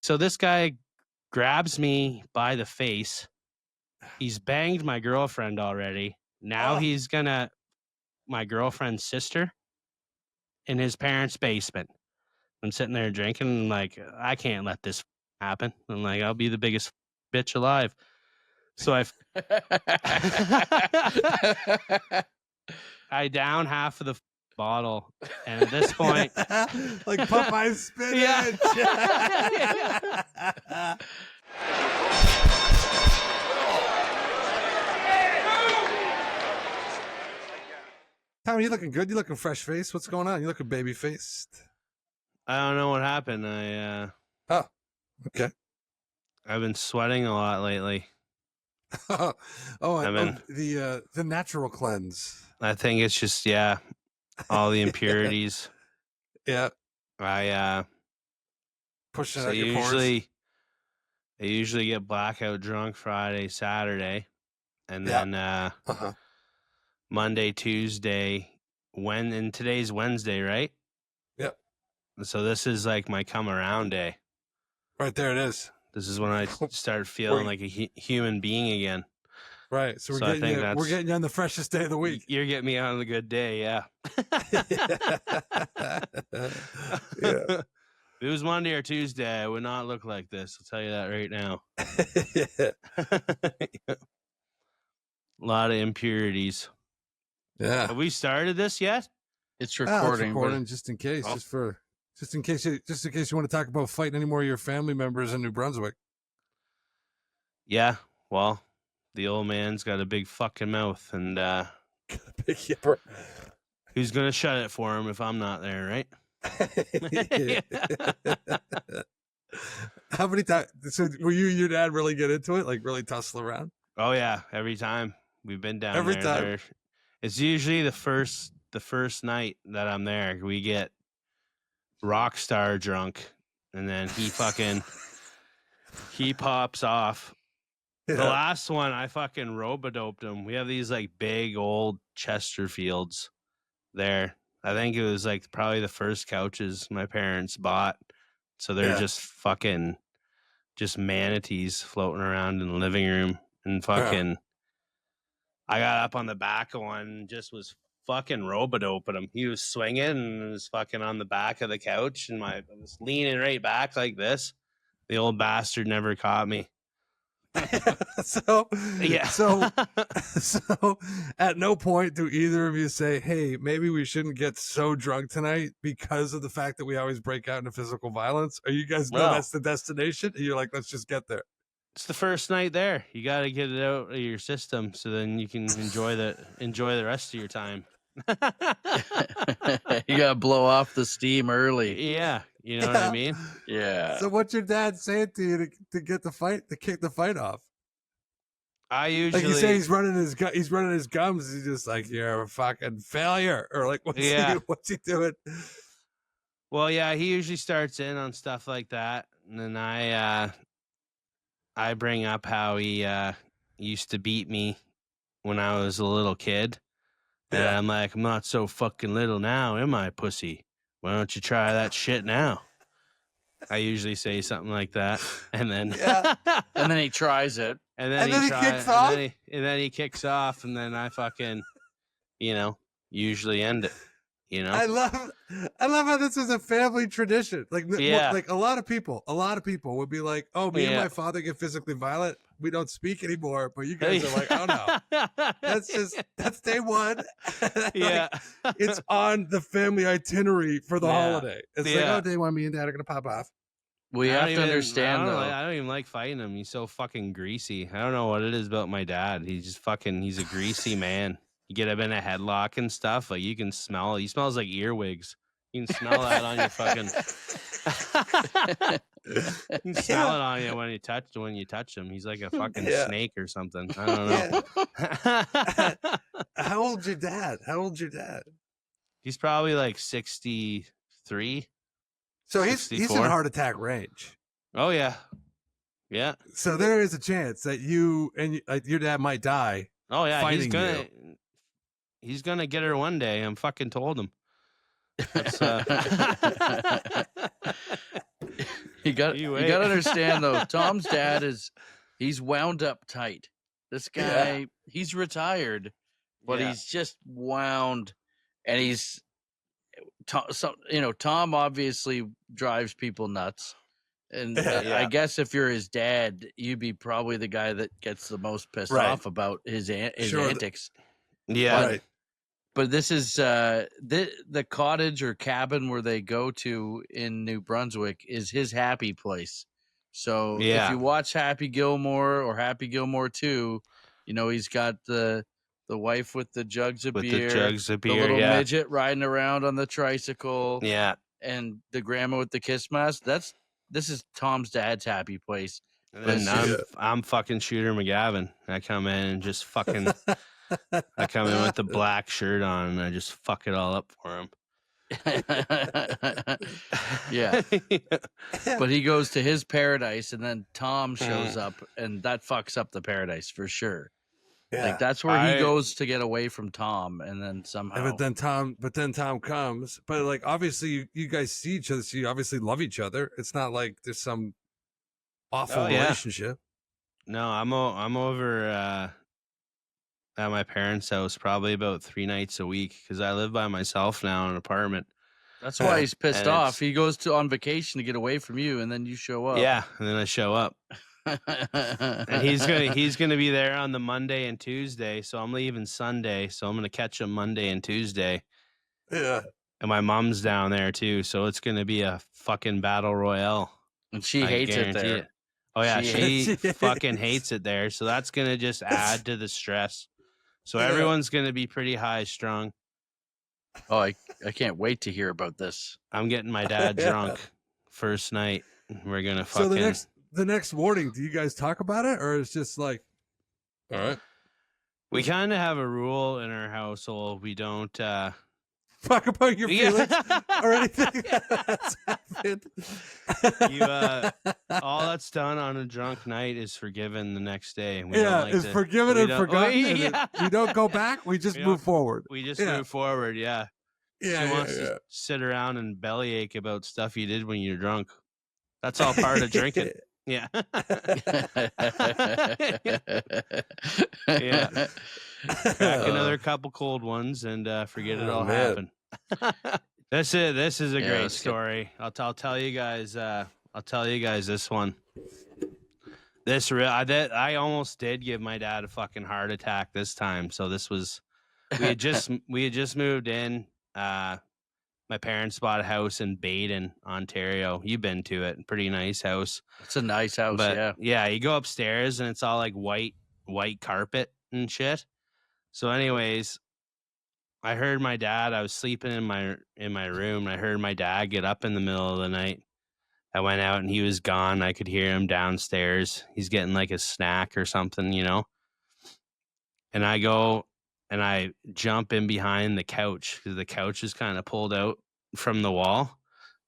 So this guy grabs me by the face. He's banged my girlfriend already. Now he's gonna my girlfriend's sister in his parents' basement. I'm sitting there drinking and like, I can't let this happen. I'm like, I'll be the biggest bitch alive. So I down half of the bottle, and at this point, like Popeye's spinach. Tommy, you looking good? You looking fresh faced? What's going on? You looking baby faced? I don't know what happened. Oh, okay. I've been sweating a lot lately. The natural cleanse. I think it's just all the impurities. Yeah. I pushing out your pores. I usually get blackout drunk Friday, Saturday, and then Monday, Tuesday, and today's Wednesday, right? Yep. So this is like my come around day. Right there it is. This is when I start feeling like a human being again. Right. So we're getting you on the freshest day of the week. You're getting me on a good day, yeah. Yeah. If it was Monday or Tuesday, I would not look like this. I'll tell you that right now. A lot of impurities. Yeah. Have we started this yet? It's recording. It's recording just in case, just in case you want to talk about fighting any more of your family members in New Brunswick. Yeah. Well, the old man's got a big fucking mouth, and who's gonna shut it for him if I'm not there, right? How many times? So were you and your dad really get into it? Like really tussle around? Oh yeah, every time we've been down every there. Time. It's usually the first night that I'm there. We get rock star drunk, and then he pops off. Yeah. The last one, I fucking robo-doped him. We have these like big old Chesterfields there. I think it was like probably the first couches my parents bought. So they're just manatees floating around in the living room. And I got up on the back of one and just was fucking robo-doping him. He was swinging and was fucking on the back of the couch. And I was leaning right back like this. The old bastard never caught me. So at no point do either of you say, hey, maybe we shouldn't get so drunk tonight because of the fact that we always break out into physical violence? Are you guys know that's the destination? And you're like, let's just get there. It's the first night there. You got to get it out of your system so then you can enjoy the rest of your time. You got to blow off the steam early. Yeah. You know what I mean? Yeah. So what's your dad saying to you to get the fight, to kick the fight off? I usually, like you say, he's running his gums. He's just like, you're a fucking failure, or like, what's he doing? Well, yeah, he usually starts in on stuff like that, and then I bring up how he used to beat me when I was a little kid, and I'm like, I'm not so fucking little now, am I, pussy? Why don't you try that shit now? I usually say something like that, and then and then he tries it, and then he kicks off, and then he kicks off, and then I fucking, usually end it. I love how this is a family tradition. Like, like a lot of people would be like, "Oh, me and my father get physically violent. We don't speak anymore." But you guys are like, "Oh no, that's day one." Yeah, like, it's on the family itinerary for the holiday. It's like, oh, day one, me and dad are gonna pop off. We have to understand, though. I don't even like fighting him. He's so fucking greasy. I don't know what it is about my dad. He's a greasy man. You get him in a headlock and stuff. Like you can smell. He smells like earwigs. You can smell that on your fucking. You can smell it on you when you touch him. He's like a fucking snake or something. I don't know. How old's your dad? He's probably like 63. So he's in heart attack range. Oh yeah. Yeah. So there is a chance that you and your dad might die. Oh yeah, he's gonna get her one day. I'm fucking told him. You got to understand though. Tom's dad he's wound up tight. This guy, he's retired, but he's just wound, and he's Tom obviously drives people nuts. And I guess if you're his dad, you'd be probably the guy that gets the most pissed off about his antics. But this is the cottage or cabin where they go to in New Brunswick is his happy place. So if you watch Happy Gilmore or Happy Gilmore 2, he's got the wife with the jugs of beer, the little midget riding around on the tricycle, and the grandma with the kiss mask. This is Tom's dad's happy place. And I'm fucking Shooter McGavin. I come in and just fucking I come in with the black shirt on and I just fuck it all up for him. But he goes to his paradise and then Tom shows up and that fucks up the paradise for sure. Like that's where he goes to get away from Tom, and then somehow. But then Tom comes. But like obviously you guys see each other, so you obviously love each other. It's not like there's some awful relationship. No, I'm over at my parents' house probably about 3 nights a week because I live by myself now in an apartment. That's why he's pissed off. He goes on vacation to get away from you, and then you show up. Yeah, and then I show up. And he's gonna be there on the Monday and Tuesday, so I'm leaving Sunday, so I'm gonna catch him Monday and Tuesday. Yeah. And my mom's down there too, so it's gonna be a fucking battle royale. And she hates it there. Oh yeah, she fucking hates it there. So that's gonna just add to the stress. So everyone's gonna be pretty high strung. Oh, I can't wait to hear about this. I'm getting my dad drunk first night. We're gonna fucking. So the next morning, do you guys talk about it, or it's just like, all right? We kind of have a rule in our household. We don't talk about your feelings or anything that's happened. All that's done on a drunk night is forgiven the next day. It's forgiven and forgotten. We don't go back. We just move forward. We just move forward. Yeah. She wants to sit around and bellyache about stuff you did when you're drunk. That's all part of drinking. Yeah. Yeah. Crack another couple cold ones and forget it all happened. This is a great story. I'll tell you guys. I'll tell you guys this one. I almost did give my dad a fucking heart attack this time. So this was we had just moved in. My parents bought a house in Baden, Ontario. You've been to it. Pretty nice house. It's a nice house, but, yeah. You go upstairs and it's all like white carpet and shit. So anyways, I heard my dad. I was sleeping in my room. And I heard my dad get up in the middle of the night. I went out and he was gone. I could hear him downstairs. He's getting like a snack or something, And I go and I jump in behind the couch because the couch is kind of pulled out from the wall.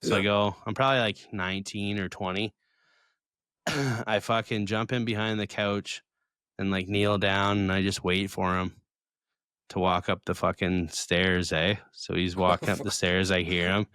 So I go, I'm probably like 19 or 20. I fucking jump in behind the couch and like kneel down and I just wait for him to walk up the fucking stairs, So he's walking up the stairs. I hear him.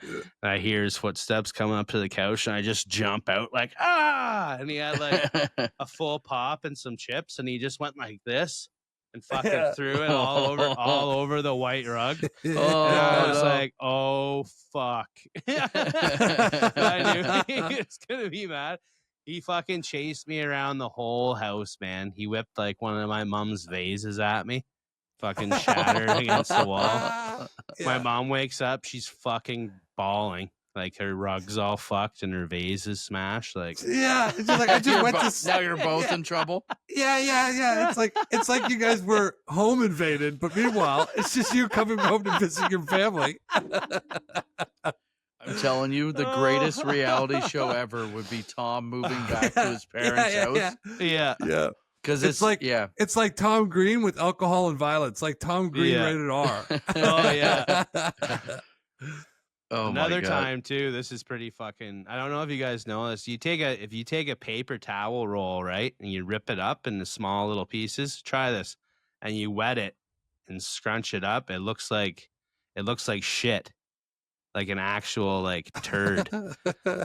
And I hear his footsteps coming up to the couch and I just jump out like, ah! And he had like a full pop and some chips and he just went like this. And fucking threw it all over the white rug. And I was like, oh, fuck. I knew he was going to be mad. He fucking chased me around the whole house, man. He whipped like one of my mom's vases at me. Fucking shattered against the wall. My mom wakes up. She's fucking bawling. Like her rug's all fucked and her vase is smashed. Like it's just like I just went to. Now you're both in trouble. Yeah. It's like you guys were home invaded, but meanwhile, it's just you coming home to visit your family. I'm telling you, the greatest reality show ever would be Tom moving back to his parents' house. Yeah. Because it's like Tom Green with alcohol and violence, like Tom Green rated R. Oh yeah. Oh, another time too. This is pretty fucking. I don't know if you guys know this. If you take a paper towel roll, right, and you rip it up into small little pieces. Try this, and you wet it and scrunch it up. It looks like shit. like an actual like turd.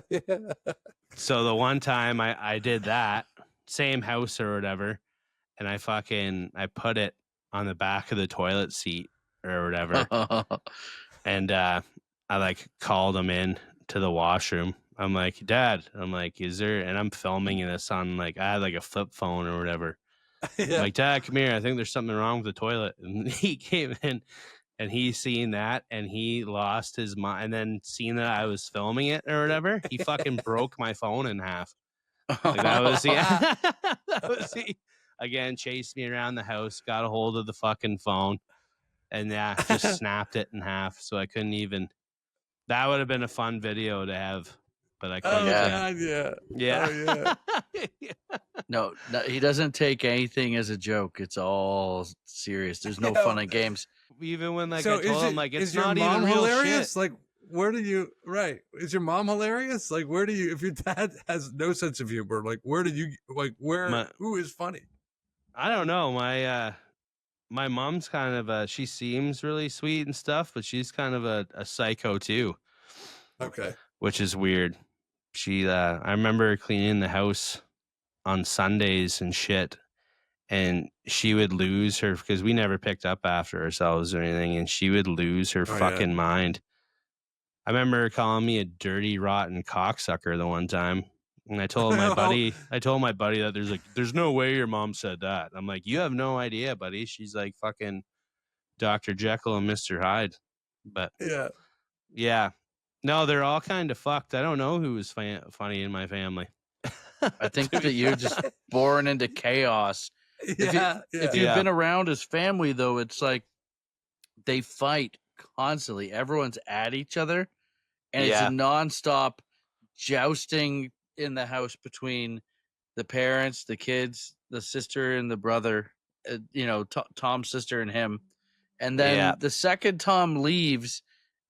Yeah. So the one time I did that, same house or whatever, and I put it on the back of the toilet seat or whatever. And I like called him in to the washroom. I'm like, Dad, I'm like, is there, and I'm filming this on like, I had like a flip phone or whatever. Yeah. I'm like, Dad, come here. I think there's something wrong with the toilet. And he came in and he seen that and he lost his mind. And then seeing that I was filming it or whatever, he fucking broke my phone in half. Like that was he again, chased me around the house, got a hold of the fucking phone, and yeah, just snapped it in half. So I couldn't even. That would have been a fun video to have, but I couldn't. Oh God, yeah. Yeah. No, he doesn't take anything as a joke. It's all serious. There's no fun and games. Even when like I told him like it's not even real hilarious? shit. Like where do you Is your mom hilarious? Like where do you, if your dad has no sense of humor, like where do you who is funny? I don't know. My mom's kind of she seems really sweet and stuff, but she's kind of a psycho too. Okay. Which is weird. She I remember cleaning the house on Sundays and shit, and she would lose her, because we never picked up after ourselves or anything, and she would lose her fucking mind. I remember her calling me a dirty, rotten cocksucker the one time. And I told my buddy that there's no way your mom said that. I'm like, you have no idea, buddy. She's like fucking Dr. Jekyll and Mr. Hyde. But yeah. No, they're all kind of fucked. I don't know who was funny in my family. I think that you're just born into chaos. If you've been around his family, though, it's like they fight constantly. Everyone's at each other, and it's a nonstop jousting in the house between the parents, the kids, the sister and the brother, Tom's sister and him. And then the second Tom leaves,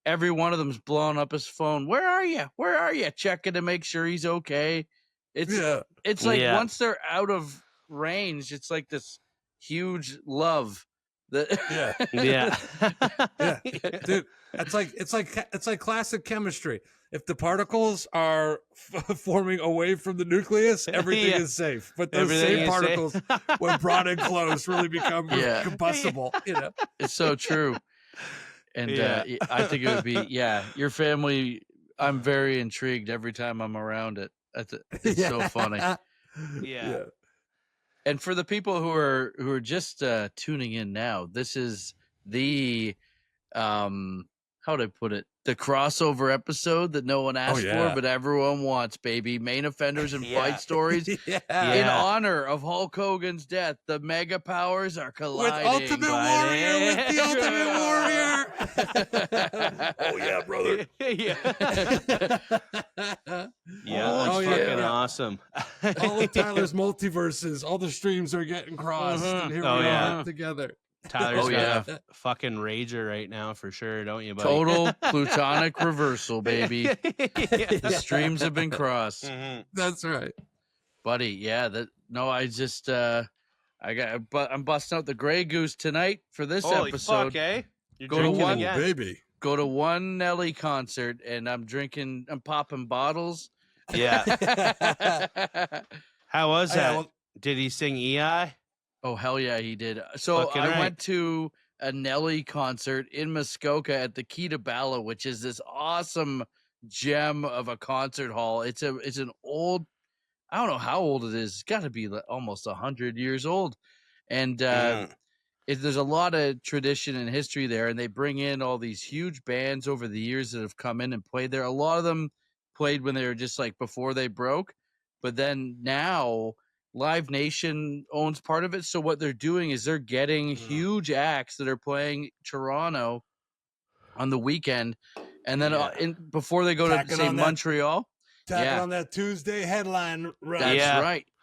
every one of them's blowing up his phone. Where are you? Where are you? Checking to make sure he's okay. It's like once they're out of range, it's like this huge love. Dude, it's like classic chemistry. If the particles are forming away from the nucleus, everything is safe. But those same particles, when brought in close, really become combustible. It's so true. And I think it would be your family. I'm very intrigued every time I'm around it. It's so funny. Yeah. And for the people who are just tuning in now, this is the how do I put it? The crossover episode that no one asked for, but everyone wants, baby. Main offenders and fight stories. In honor of Hulk Hogan's death, the mega powers are colliding. With the Ultimate Warrior. Oh yeah, brother. That's fucking awesome. All of Tyler's multiverses, all the streams are getting crossed, and here we are together. Tyler's got a fucking rager right now for sure, don't you, buddy? Total plutonic reversal, baby. The streams have been crossed. Mm-hmm. That's right, buddy. Yeah. I just I'm busting out the Grey Goose tonight for this episode. Fuck, eh? You're go to one baby. Go to one Nelly concert, and I'm popping bottles. Yeah. How was that? Did he sing EI? Oh, hell yeah, he did. So I went to a Nelly concert in Muskoka at the Key to Bala, which is this awesome gem of a concert hall. It's an old, I don't know how old it is. It's got to be almost 100 years old. And there's a lot of tradition and history there, and they bring in all these huge bands over the years that have come in and played there. A lot of them played when they were just like before they broke, but then now Live Nation owns part of it. So what they're doing is they're getting huge acts that are playing Toronto on the weekend, and then before they go to say Montreal, tacking on that Tuesday headline run.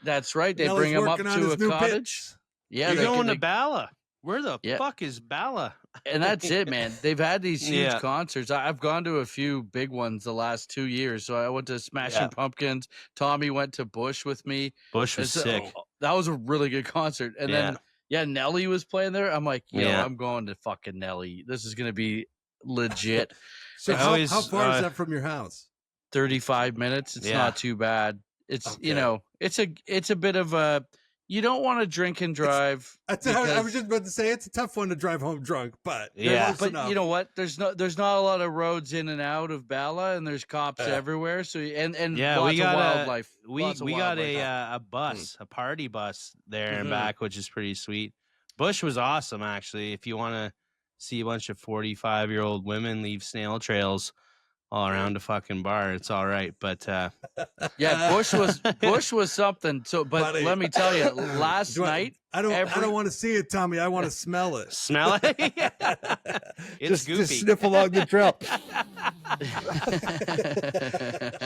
That's right. They bring them up to a cottage. Yeah, you're going to Bala. Where the fuck is Bala? And that's it, man. They've had these huge concerts. I've gone to a few big ones the last 2 years. So I went to Smashing Pumpkins. Tommy went to Bush with me. Bush was sick. That was a really good concert. And then Nelly was playing there. I'm like, I'm going to fucking Nelly. This is going to be legit. So how far is that from your house? 35 minutes. It's not too bad. It's you know, it's a bit of a, you don't want to drink and drive. I was just about to say it's a tough one to drive home drunk, but but you know what? There's not a lot of roads in and out of Bala, and there's cops everywhere. So and lots of wildlife. We got a bus, a party bus there and back, which is pretty sweet. Bush was awesome, actually. If you want to see a bunch of 45-year-old women leave snail trails all around a fucking bar, it's all right. But Bush was something. So, but buddy, let me tell you, last night I don't want to see it, Tommy. I want to smell it. Smell it? It's goopy. Just sniff along the trail.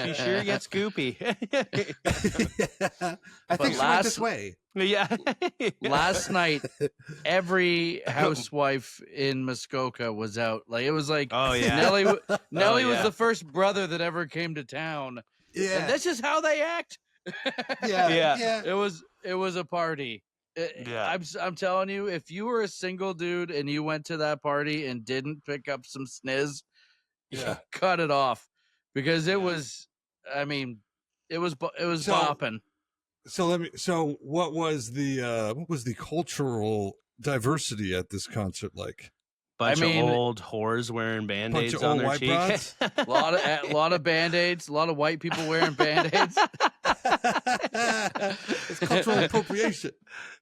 She sure gets goopy. I think she went this way. Yeah. Last night, every housewife in Muskoka was out. Like it was like, Nelly was the first brother that ever came to town. Yeah, and this is how they act. Yeah. It was a party. I'm telling you, if you were a single dude and you went to that party and didn't pick up some sniz, cut it off, because it was. I mean, it was bopping. So what was the cultural diversity at this concert like? Bunch of old whores wearing Band-Aids on their cheek. A lot of Band-Aids, a lot of white people wearing Band-Aids. It's cultural appropriation.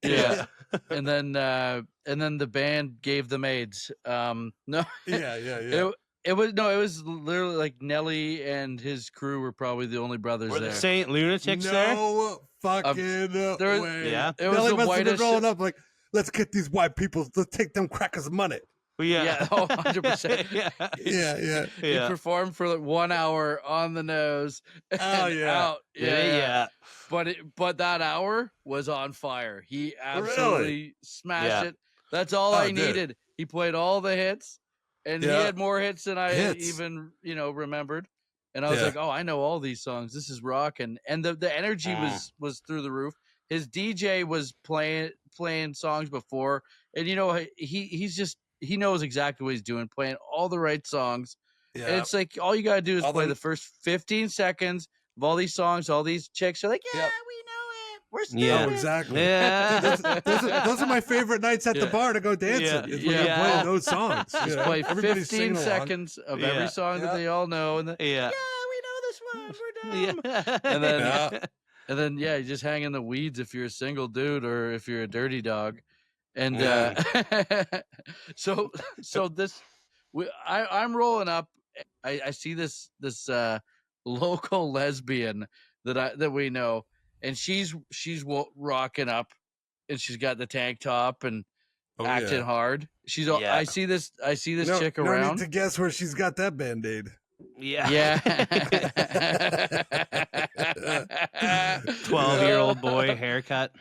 Yeah. And then the band gave them AIDS. No. Yeah. It was literally like Nelly and his crew were probably the only brothers there. Were the Saint Lunatics there? No fucking way. Yeah. It was Nelly the must have been rolling up like, let's get these white people, let's take them crackers of money. Yeah. 100%. Yeah. He performed for like 1 hour on the nose. Out. Yeah. But that hour was on fire. He absolutely smashed it. That's all I needed. Dude. He played all the hits, and he had more hits than I even remembered. And I was like, oh, I know all these songs. This is rock, and the energy was through the roof. His DJ was playing songs before, and he knows exactly what he's doing, playing all the right songs. Yeah. And it's like all you gotta do is play the first 15 seconds of all these songs. All these chicks are like, we know it. We're still it. Exactly. Yeah. those are my favorite nights at the bar to go dancing. Is when I'm playing those songs. Just play 15 seconds of every song that they all know, and we know this one. We're dumb. And then you just hang in the weeds if you're a single dude or if you're a dirty dog. And so this, I'm rolling up. I see this local lesbian that we know, and she's rocking up, and she's got the tank top and acting hard. She's I see this chick around. No need to guess where she's got that Band-Aid. Yeah. 12-year-old boy haircut.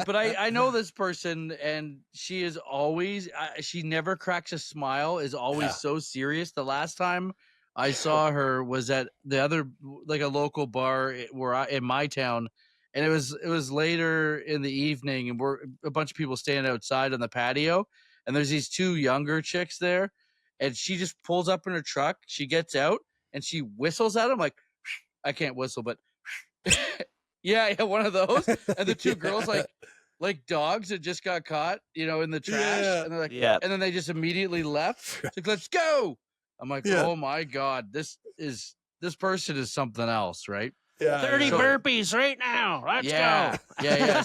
But I know this person, and she is always she never cracks a smile, is always so serious. The last time I saw her was at the other, like a local bar in my town, and it was later in the evening, and we're a bunch of people standing outside on the patio, and there's these two younger chicks there. And she just pulls up in her truck. She gets out and she whistles at him like, I can't whistle, but yeah, one of those. And the two girls like dogs that just got caught, in the trash. Yeah. And they're like, and then they just immediately left. It's like, let's go. I'm like, oh my God, this person is something else, right? Yeah, 30 burpees right now. Let's go. Yeah.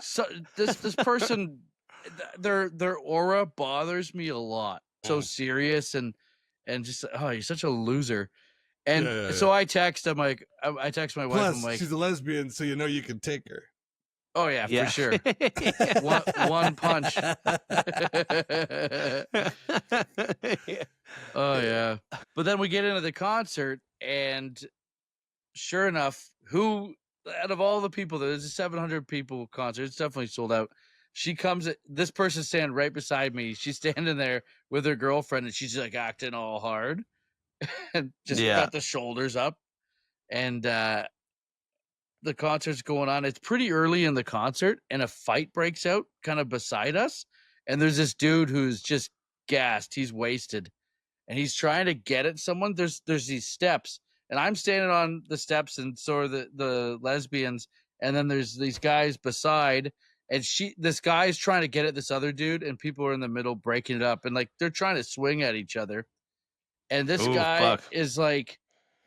So this person, their aura bothers me a lot. So serious and just you're such a loser. And so I text. I'm like, I text my wife. Plus, I'm like, she's a lesbian, so you can take her. Oh yeah, for sure. one punch. Oh yeah. But then we get into the concert, and sure enough, out of all the people, there's a 700 people concert. It's definitely sold out. She comes. This person's standing right beside me. She's standing there with her girlfriend, and she's like acting all hard, and just got the shoulders up, and the concert's going on. It's pretty early in the concert, and a fight breaks out kind of beside us. And there's this dude who's just gassed, he's wasted, and he's trying to get at someone. There's these steps, and I'm standing on the steps, and so are the lesbians, and then there's these guys beside, and this guy's trying to get at this other dude, and people are in the middle breaking it up, and like they're trying to swing at each other, and this guy is like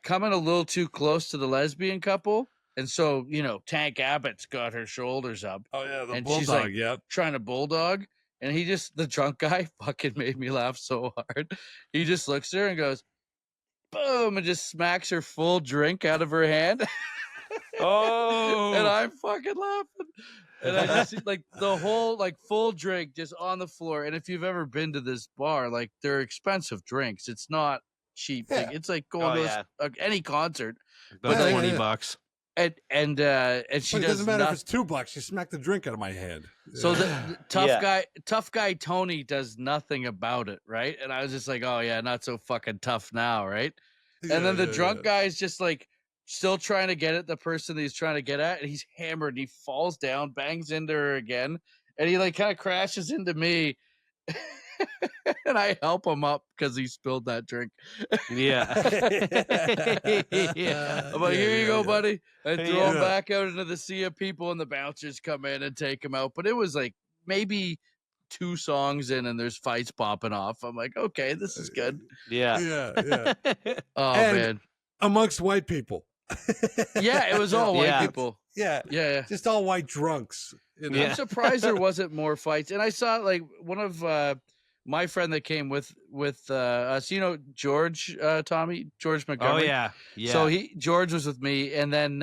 coming a little too close to the lesbian couple. And so, Tank Abbott's got her shoulders up. Oh, yeah, and bulldog, she's like trying to bulldog. And the drunk guy fucking made me laugh so hard. He just looks at her and goes, boom, and just smacks her full drink out of her hand. Oh. And I'm fucking laughing. And I just see like the whole like full drink just on the floor. And if you've ever been to this bar, like they're expensive drinks. It's not cheap. Yeah. Like, it's like going to any concert. About $20. And she does. It doesn't matter if it's $2. You smack the drink out of my hand. So the tough guy Tony does nothing about it, right? And I was just like, oh yeah, not so fucking tough now, right? And then the drunk guy is just like still trying to get at the person that he's trying to get at, and he's hammered. And he falls down, bangs into her again, and he like kind of crashes into me. And I help him up because he spilled that drink. Yeah. I'm like, here you go, buddy. I throw him back out into the sea of people, and the bouncers come in and take him out. But it was like maybe 2 songs in, and there's fights popping off. I'm like, okay, this is good. Yeah. Oh, and man. Amongst white people. Yeah, it was all white people. Yeah. Just all white drunks. I'm surprised there wasn't more fights. And I saw like one of my friend that came with us, George, George Montgomery. Oh yeah. So George was with me, and then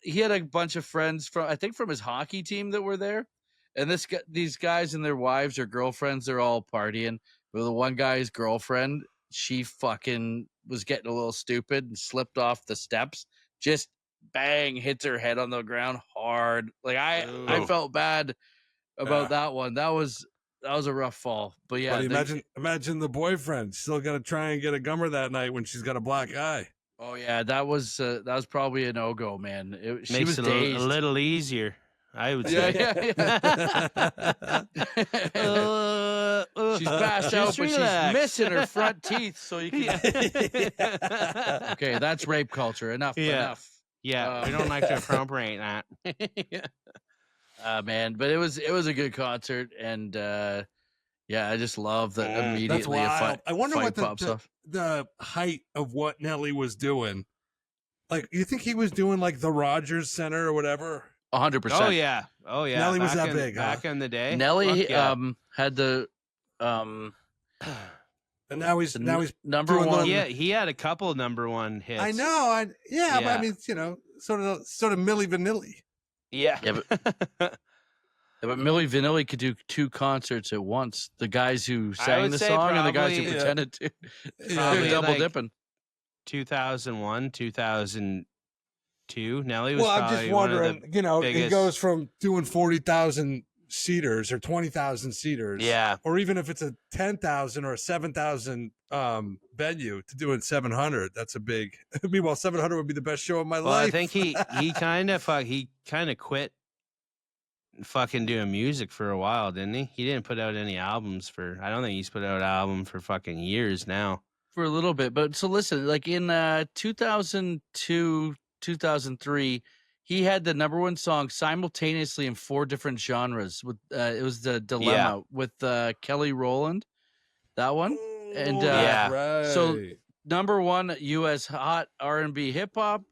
he had a bunch of friends from his hockey team that were there, and these guys and their wives or girlfriends, they're all partying. But the one guy's girlfriend, she fucking was getting a little stupid and slipped off the steps. Just bang, hits her head on the ground hard. Like I felt bad about that one. That was a rough fall. But yeah, imagine the boyfriend still got to try and get a gummer that night when she's got a black eye. Oh yeah, that was probably a no-go, man. She Makes was it dazed. a little easier, I would say. She's passed out, but she's missing her front teeth, so you can. Okay, that's rape culture. Enough. Yeah, we don't like to appropriate that. Man, but it was a good concert, and I just love that immediately a fight. I wonder what pops off. The height of what Nelly was doing. Like, you think he was doing like the Rogers Center or whatever? 100%. Oh yeah. Nelly was that big back in the day. Nelly had the and now he's number one. Yeah, he had a couple number one hits. I know. But I mean, sort of Milli Vanilli. Yeah. But Milli Vanilli could do 2 concerts at once. The guys who sang the song and the guys who pretended to. They're double dipping. 2001, 2002. Nelly was I'm just wondering, biggest... it goes from doing 40,000 seaters or 20,000 seaters. Yeah. Or even if it's a 10,000 or a 7,000 venue to doing 700, that's a big. Meanwhile, 700 would be the best show of my life. I think he kind of quit fucking doing music for a while, didn't he? He didn't put out any albums I don't think he's put out an album for fucking years now. For a little bit, but so listen, like in 2002, 2003, he had the number one song simultaneously in 4 different genres. With it was The Dilemma with Kelly Rowland, that one, and right. So number 1 U.S. hot R&B, hip hop,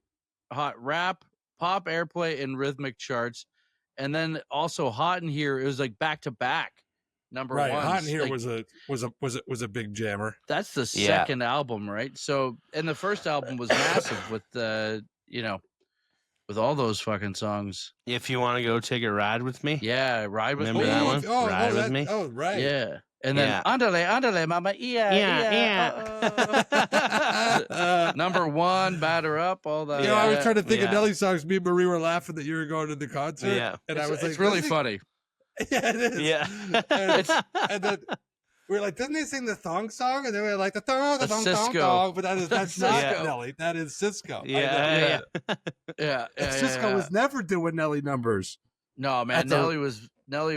hot rap, pop airplay, and rhythmic charts, and then also Hot in Here. It was like back to back. Number 1. Hot in Here was a big jammer. That's the second album, right? So, and the first album was massive with with all those fucking songs. If you want to go take a ride with me. Yeah, Ride With Me. Remember that one? Ride With Me. Oh, right. Yeah. And then Andale, mama. Yeah. Number 1, Batter Up, all that. I was trying to think of Nelly songs. Me and Marie were laughing that you were going to the concert. Yeah. And I was it's really funny. Yeah, it is. Yeah. And then we were like, didn't they sing the thong song? And they were like, the thong, Cisco. but that's not Nelly. That is Cisco. Yeah. Cisco was never doing Nelly numbers. No, man. Nelly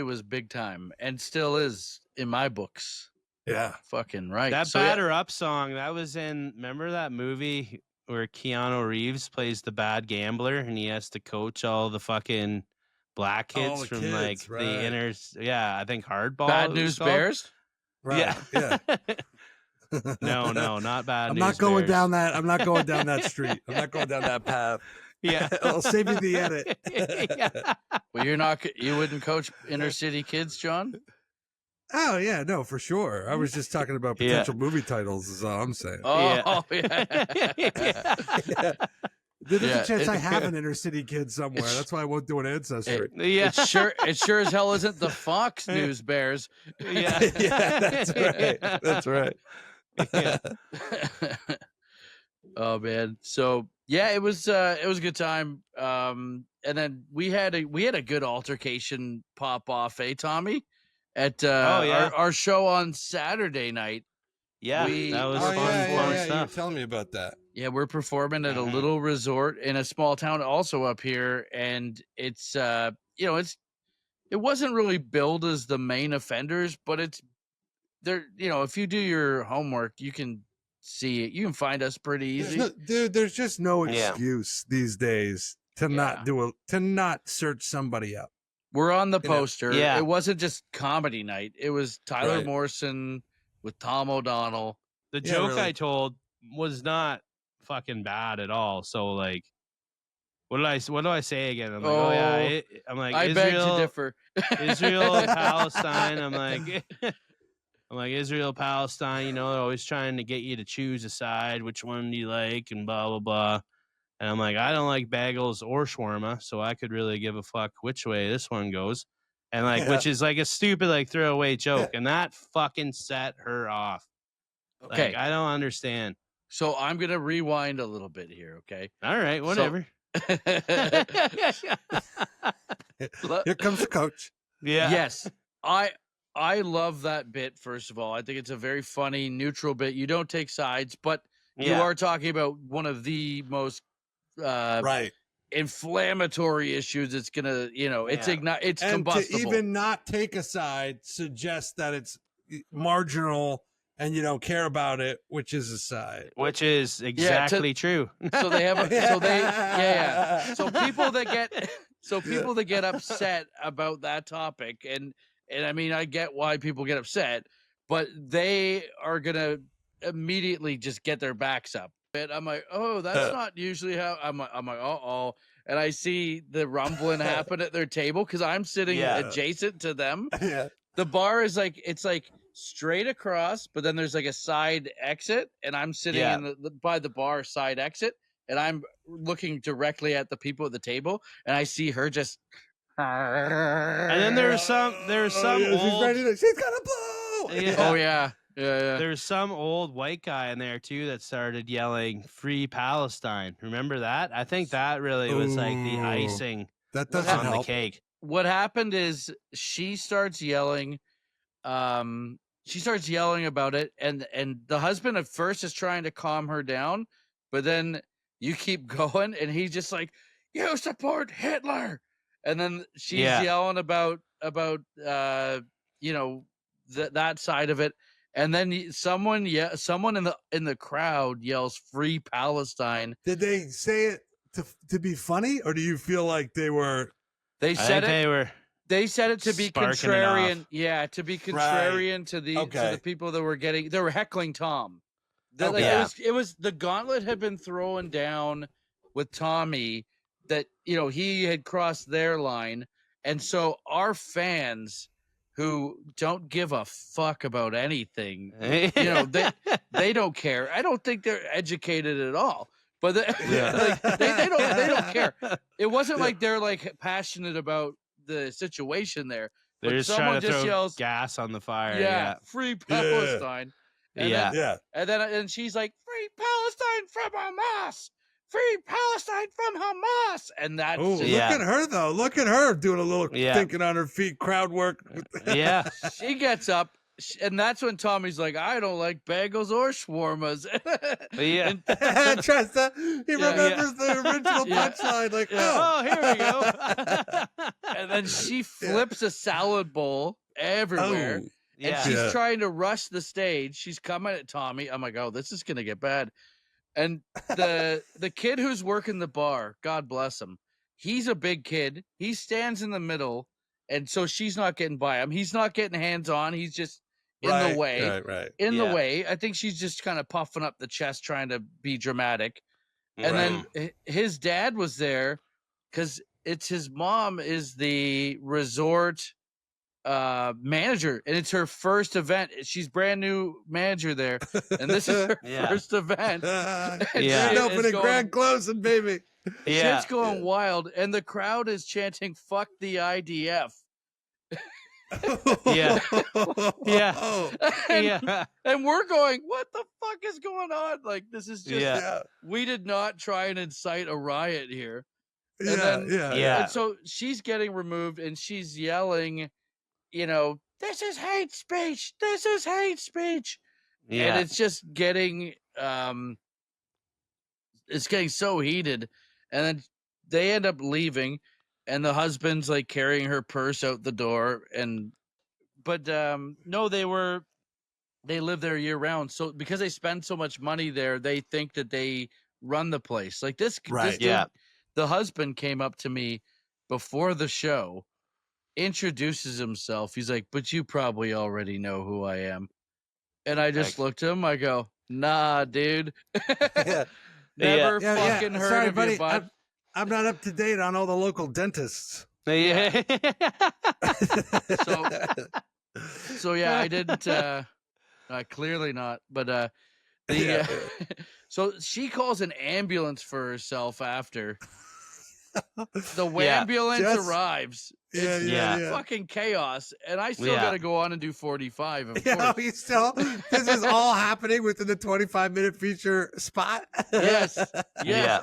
was big time and still is in my books. Yeah. Fucking right. That Batter Up song, that was in, remember that movie where Keanu Reeves plays the bad gambler and he has to coach all the fucking black kids the from kids, like right. the inner, I think Hardball. Bad News Bears? Right. Yeah. No, not Bad I'm News not going Bears. down that. I'm not going down that street. I'm not going down that path. Yeah. I'll save you the edit. Yeah. Well, you wouldn't coach inner city kids, John? Oh yeah, no, for sure. I was just talking about potential movie titles. Is all I'm saying. Oh yeah. There's a chance I have an inner city kid somewhere. That's why I won't do an ancestry. It sure as hell isn't the Fox News Bears. Yeah. Yeah, that's right. That's right. Yeah. Oh man. So yeah, it was a good time. And then we had a good altercation pop off, Tommy? At our show on Saturday night. Yeah, that was fun stuff. You were telling me about that. Yeah, we're performing at a little resort in a small town also up here, and it's it wasn't really billed as the main offenders, but it's there. If you do your homework, you can see it. You can find us pretty easy. There's just no excuse these days to not search somebody up. We're on the poster. Yeah. It wasn't just comedy night. It was Tyler Morrison with Tom O'Donnell. The joke I told was not fucking bad at all. So like, what do I say again? I'm like, I Israel, beg to differ. Israel, Palestine. I'm like Israel, Palestine. They're always trying to get you to choose a side. Which one do you like? And blah blah blah. And I'm like, I don't like bagels or shawarma, so I could really give a fuck which way this one goes. And which is like a stupid throwaway joke, and that fucking set her off. Okay, I don't understand. So I'm gonna rewind a little bit here. Okay. All right. Whatever. Here comes the coach. Yeah. Yes. I love that bit. First of all, I think it's a very funny, neutral bit. You don't take sides, but you are talking about one of the most inflammatory issues. It's gonna, it's combustible. To even not take a side suggests that it's marginal and you don't care about it, which is a side. Which is exactly true. So they have So people that get upset about that topic, and I mean, I get why people get upset, but they are gonna immediately just get their backs up. And I'm like, oh, that's not usually how. I'm like, uh-oh. And I see the rumbling happen at their table because I'm sitting adjacent to them. Yeah. The bar is it's straight across, but then there's a side exit, and I'm sitting in by the bar side exit, and I'm looking directly at the people at the table, and I see her just. And then there's some old. She's gonna blow. Yeah. Oh yeah. There's some old white guy in there too that started yelling "Free Palestine." Remember that? I think that really was the icing that doesn't on help. the cake. What happened is she starts yelling. She starts yelling about it, and the husband at first is trying to calm her down, but then you keep going, and he's just like, "You support Hitler," and then she's yelling about that side of it. And then someone in the crowd yells "Free Palestine." Did they say it to be funny, or do you feel like they were? They said it. They said it to be contrarian. Yeah, to be contrarian to the people that were heckling Tom. It was the gauntlet had been thrown down with Tommy that he had crossed their line, and so our fans, who don't give a fuck about anything, they don't care. I don't think they're educated at all, but they don't care. It wasn't like they're passionate about the situation there. They're just trying to throw gas on the fire. Yeah, Free Palestine. And she's like, "Free Palestine from Hamas. Free Palestine from Hamas." And that's look at her though. Look at her doing a little thinking on her feet, crowd work. Yeah. She gets up, and that's when Tommy's like, "I don't like bagels or shawarmas." Yeah. Trust he remembers the original punchline. Like, here we go. And then she flips a salad bowl everywhere. And she's trying to rush the stage. She's coming at Tommy. I'm like, oh, this is gonna get bad. And the kid who's working the bar, God bless him, he's a big kid. He stands in the middle, and so she's not getting by him. He's not getting hands on. He's just in the way. Right. In the way. I think she's just kind of puffing up the chest, trying to be dramatic. And then his dad was there because it's his mom is the resort manager, and it's her first event. She's brand new manager there, and this is her first event. Grand opening, grand closing, baby. Shit's going wild, and the crowd is chanting "Fuck the IDF." And we're going, what the fuck is going on? Like, this is just we did not try and incite a riot here. And so she's getting removed, and she's yelling, you know, this is hate speech. This is hate speech. And it's just getting it's getting so heated. And then they end up leaving, and the husband's like carrying her purse out the door. But no, they live there year round. So because they spend so much money there, they think that they run the place. Like this dude, the husband came up to me before the show, introduces himself. He's like, but you probably already know who I am. And I just looked at him. I go, nah, dude. Never fucking heard of buddy. you, bud. I'm not up to date on all the local dentists. So yeah, I didn't. Clearly not. But so she calls an ambulance for herself after. The ambulance arrives. It's fucking chaos, and I still got to go on and do 45. Of course. You still. This is all happening within the 25-minute feature spot. Yes.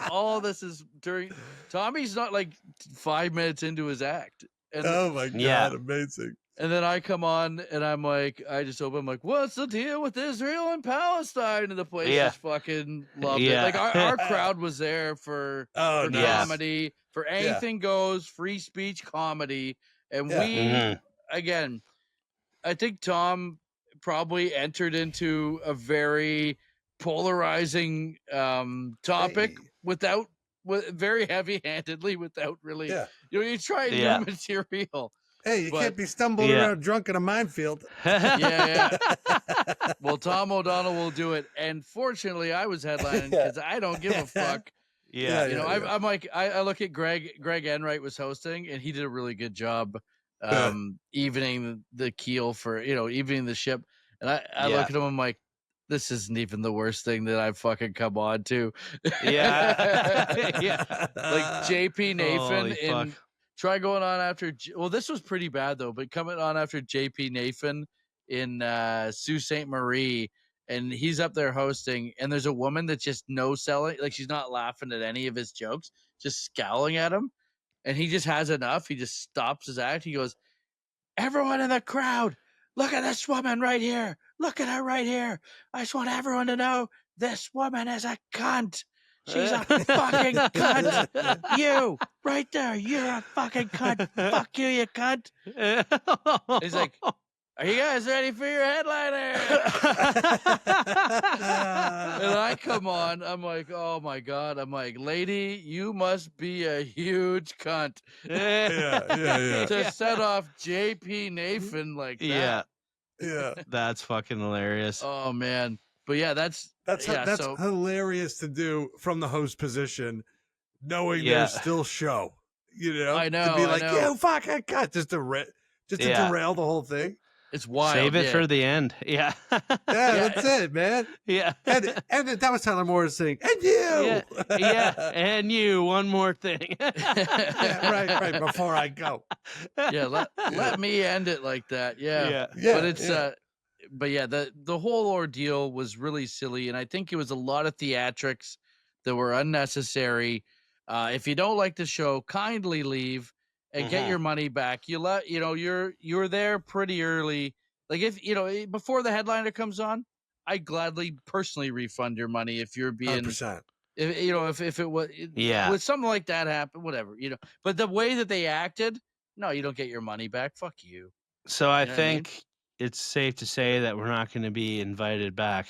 All this is during. Tommy's not like 5 minutes into his act. And oh my god, amazing. And then I come on, and I'm like, I just open. I'm like, what's the deal with Israel and Palestine? And the place just fucking loved it. Like our crowd was there for comedy, for anything goes, free speech comedy, and we again, I think Tom probably entered into a very polarizing topic very heavy-handedly, without really, you try new material. Hey, you can't be stumbling around drunk in a minefield. Well, Tom O'Donnell will do it. And fortunately, I was headlining because I don't give a fuck. I'm like, I look at Greg Enright was hosting, and he did a really good job evening the keel for, evening the ship. And I look at him, I'm like, this isn't even the worst thing that I've fucking come on to. Like JP Nathan try going on after. Well, this was pretty bad though, but coming on after JP Nathan in Sault Ste. Marie, and he's up there hosting, and there's a woman that's just no selling, like she's not laughing at any of his jokes, just scowling at him, and he just has enough. He just stops his act. He goes, "Everyone in the crowd, look at this woman right here. Look at her right here. I just want everyone to know this woman is a cunt. She's a fucking cunt. You, right there, you're a fucking cunt. Fuck you, you cunt." He's like, "Are you guys ready for your headliner?" And I come on. I'm like, oh my God. I'm like, lady, you must be a huge cunt. To set off JP Nathan like that. Yeah. That's fucking hilarious. Oh man. But yeah, that's hilarious to do from the host position, knowing there's still show. I know. To be like, you fucking cut, just to derail the whole thing. It's wild. Save it for the end. Yeah. That's it, man. Yeah. And that was Tyler Morrison. And you. And you. One more thing. Right. Before I go. Let me end it like that. Yeah. But it's but yeah, the whole ordeal was really silly, and I think it was a lot of theatrics that were unnecessary. If you don't like the show, kindly leave and get your money back. You're there pretty early. Like if before the headliner comes on, I'd gladly personally refund your money if you're being 100%. If it was with something like that happen, whatever, But the way that they acted, no, you don't get your money back. Fuck you. So I think it's safe to say that we're not going to be invited back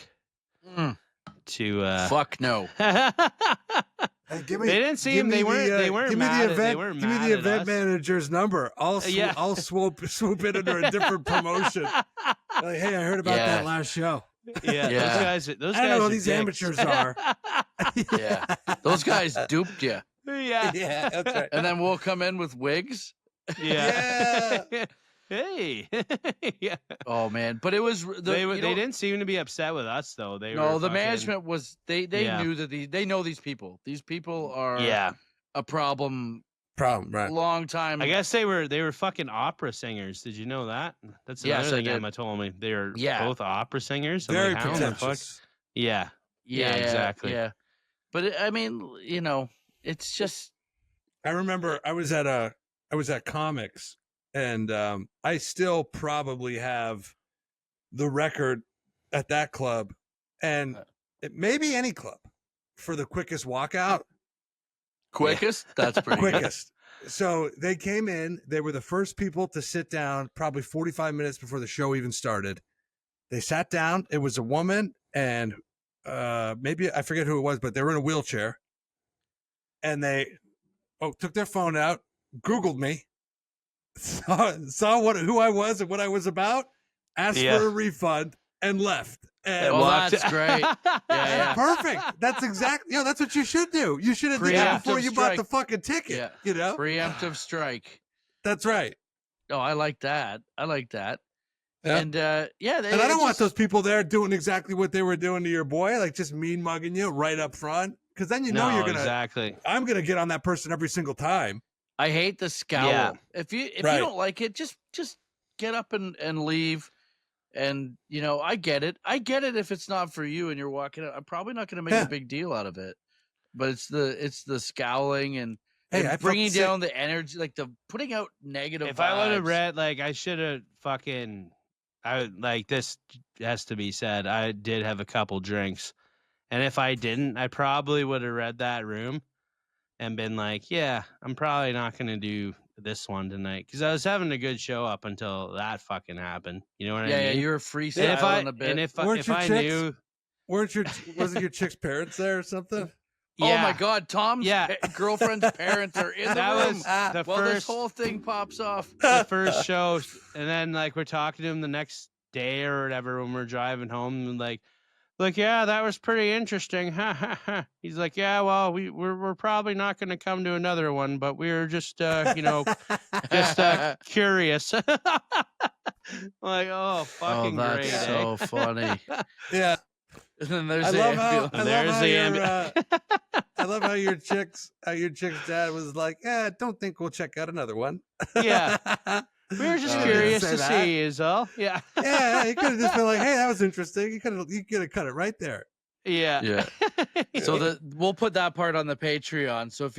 to. Fuck no. Hey, they didn't seem. They weren't mad. They weren't give me the event manager's number. I'll swoop in under a different promotion. Like, hey, I heard about that last show. Yeah, those guys. I don't know who these amateurs are. Yeah, those guys duped you. Yeah, that's right. And then we'll come in with wigs. Yeah. Hey. Yeah. Oh man, but it was they didn't seem to be upset with us though. The management was they knew that they know these people. These people are a problem. Right. Long time. I guess they were fucking opera singers. Did you know that? That's another thing Emma told me. They're both opera singers. Very pretentious. Yeah, exactly. Yeah, but I mean, it's just. I remember I was at Comics, and I still probably have the record at that club, and maybe any club, for the quickest walkout. Quickest? That's pretty quickest. So they came in. They were the first people to sit down, probably 45 minutes before the show even started. They sat down. It was a woman, and maybe I forget who it was, but they were in a wheelchair. And they took their phone out, Googled me, saw who I was and what I was about, asked for a refund, and left. And that's great. Yeah. Perfect. That's exactly. That's what you should do. You should have done that before you bought the fucking ticket. Yeah. Preemptive strike. That's right. Oh, I like that. Yeah. And and I don't want those people there doing exactly what they were doing to your boy, like just mean mugging you right up front, because then you're gonna exactly. I'm gonna get on that person every single time. I hate the scowl. Yeah. If you don't like it, just get up and leave. And I get it. If it's not for you and you're walking out, I'm probably not going to make a big deal out of it. But it's the scowling and bringing down the energy, like the putting out negative. If vibes. I would have read, I should have fucking. This has to be said. I did have a couple drinks, and if I didn't, I probably would have read that room and been like, "Yeah, I'm probably not going to do this one tonight," because I was having a good show up until that fucking happened. You know what I mean? Yeah, you were freestyling a bit. And if I knew, wasn't your chick's parents there or something? Yeah. Oh my God, Tom's girlfriend's parents are in the room. Was first, this whole thing pops off. The first show, and then we're talking to him the next day or whatever when we're driving home, and like, yeah, that was pretty interesting. He's like, yeah, well, we're probably not going to come to another one, but we were just, curious. Like, oh, fucking that's great. So funny. Yeah. And then there's I love how your chick's dad was like, don't think we'll check out another one. Yeah. We were just curious to see, is all. Yeah. Yeah, you could have just been like, hey, that was interesting. You could have cut it right there. Yeah. So we'll put that part on the Patreon. So if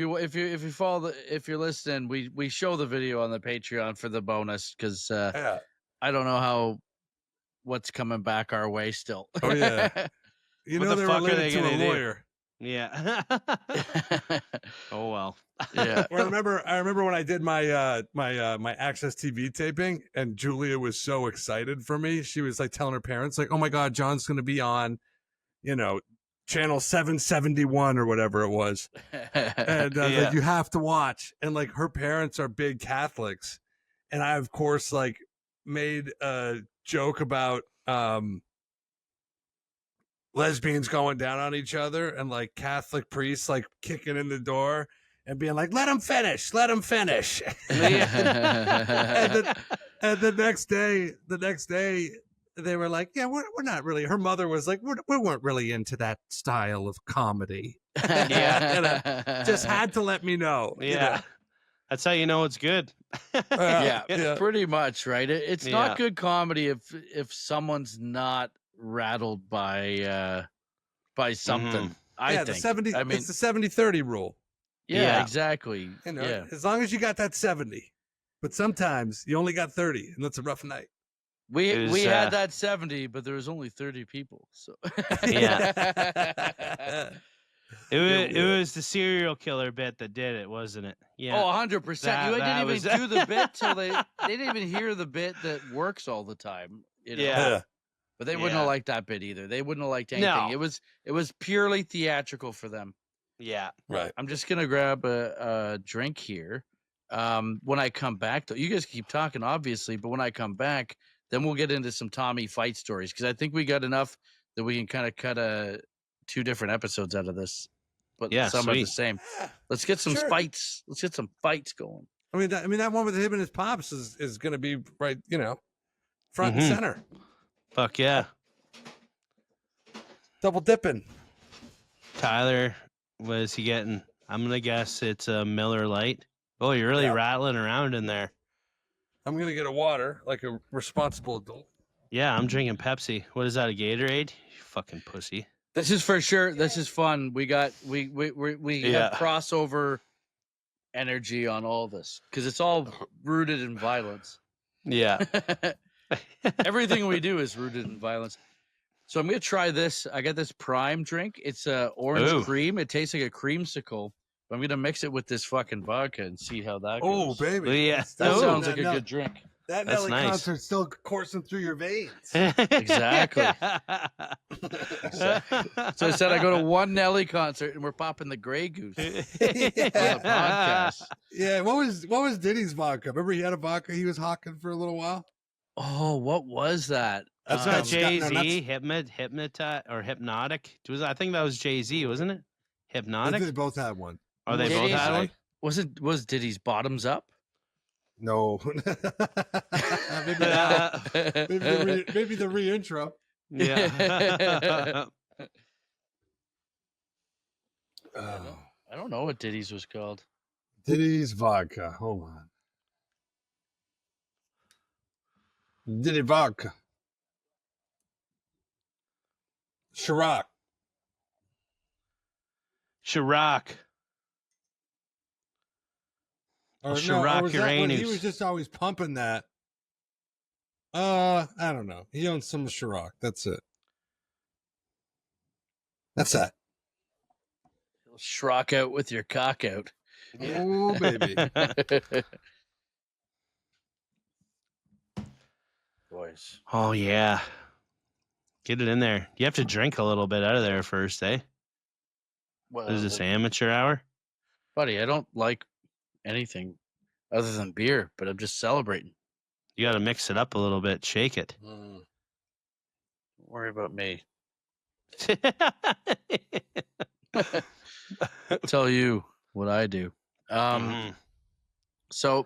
you're listening, we show the video on the Patreon for the bonus, because I don't know what's coming back our way still. Oh yeah. They're related to a lawyer. Yeah. Oh well. Yeah. Well, I remember when I did my my Access TV taping, and Julia was so excited for me. She was like telling her parents, like, "Oh my God, John's going to be on, channel 771 or whatever it was," and like, you have to watch. And like, her parents are big Catholics, and I of course made a joke about lesbians going down on each other, and like Catholic priests kicking in the door and being like, let him finish. And the next day they were like, yeah, we're not really. Her mother was like, we weren't really into that style of comedy. And just had to let me know. Yeah. That's how you know it's good. Yeah, pretty much, right? It's not good comedy if someone's not rattled by something. I think. It's the 70-30 rule. Yeah, exactly. As long as you got that 70, but sometimes you only got 30, and that's a rough night. We had that 70, but there was only 30 people. So it was the serial killer bit that did it, wasn't it? Yeah. Oh, 100%. You didn't even do the bit till they didn't even hear the bit that works all the time. You know? Yeah. But they wouldn't have liked that bit either. They wouldn't have liked anything. No. It was purely theatrical for them. Yeah. Right. I'm just gonna grab a drink here. When I come back, though, you guys keep talking, obviously, but when I come back, then we'll get into some Tommy fight stories because I think we got enough that we can kind of cut 2 different episodes out of this. But some are the same. Let's get some fights. Let's get some fights going. I mean, that one with him and his pops is going to be right, front and center. Fuck yeah. Double dipping. Tyler, what is he getting? I'm going to guess it's a Miller Lite. Oh, you're really rattling around in there. I'm going to get a water like a responsible adult. Yeah, I'm drinking Pepsi. What is that, a Gatorade? You fucking pussy. This is for sure. This is fun. We have crossover energy on all this because it's all rooted in violence. Yeah. Everything we do is rooted in violence. So I'm going to try this. I got this Prime drink. It's orange cream. It tastes like a creamsicle. But I'm going to mix it with this fucking vodka and see how that goes. Oh, baby. Yeah. That sounds like a good drink. That Nelly concert's still coursing through your veins. Exactly. So I said I go to one Nelly concert and we're popping the Grey Goose on the podcast. Yeah, what was Diddy's vodka? Remember he had a vodka he was hawking for a little while? Oh, what was that? That's not Jay-Z, Hypnotic. I think that was Jay-Z, wasn't it? Hypnotic? They both had one. Oh, they both had one? Was Diddy's Bottoms Up? No. Maybe not. Maybe the reintro. Yeah. I don't know what Diddy's was called. Diddy's vodka. Hold on. Diddy vodka. Ciroc. Or Ciroc Uranus. He was just always pumping that. I don't know. He owns some Ciroc. That's it. That's that. He'll Ciroc out with your cock out. Yeah. Oh, baby. Boys. Oh, yeah. Get it in there. You have to drink a little bit out of there first, eh? Well, Is this amateur hour? Buddy, I don't like anything other than beer, but I'm just celebrating. You got to mix it up a little bit. Shake it. Don't worry about me. Tell you what I do. So,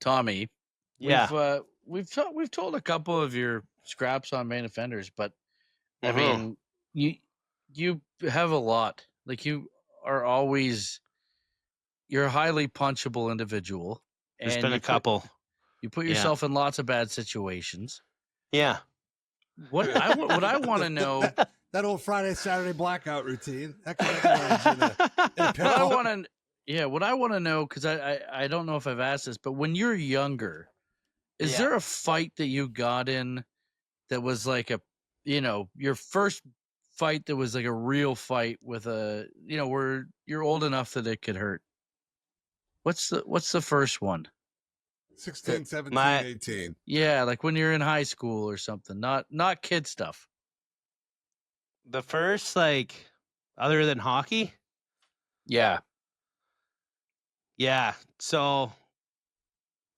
Tommy, we've told a couple of your scraps on main offenders, but I mean, you have a lot. Like you're a highly punchable individual. There's been a couple. You put yourself in lots of bad situations. Yeah. What I want to know. That old Friday, Saturday blackout routine. That kind of what I want to know, because I don't know if I've asked this, but when you're younger, is there a fight that you got in that was like your first fight that was like a real fight with where you're old enough that it could hurt? What's the first one? 16, 17, 18. Yeah, like when you're in high school or something, not kid stuff. The first, like, other than hockey? Yeah. Yeah. So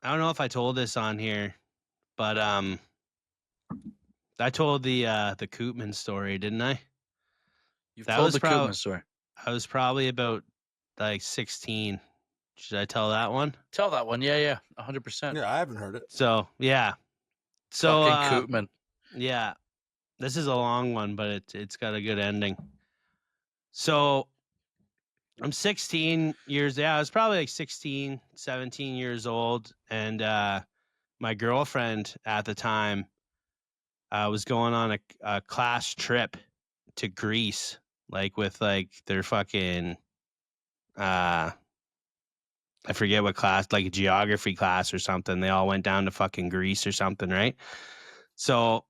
I don't know if I told this on here, but I told the Koopman story, didn't I? You've told the Koopman story. I was probably about like 16. Should I tell that one? Tell that one. Yeah, 100%. Yeah, I haven't heard it. So yeah. So fucking Koopman. Yeah. This is a long one, but it's got a good ending. So I'm 16 years. Yeah, I was probably like 16, 17 years old, and my girlfriend at the time was going on a class trip to Greece, like with like their fucking I forget what class, like a geography class or something. They all went down to fucking Greece or something, right? So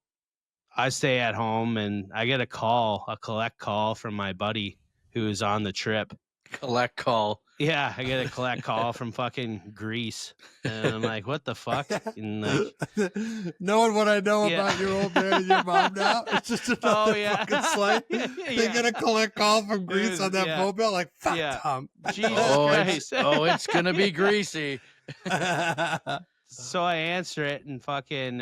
I stay at home and I get a collect call from my buddy who is on the trip. Collect call. Yeah, I get a collect call from fucking Greece, and I'm like, "What the fuck?" And like, knowing what I know about your old man and your mom now, it's just another fucking slight. They get a collect call from Greece on that phone bill, like, fuck Tom. Jesus Christ. It's gonna be greasy. So I answer it, and fucking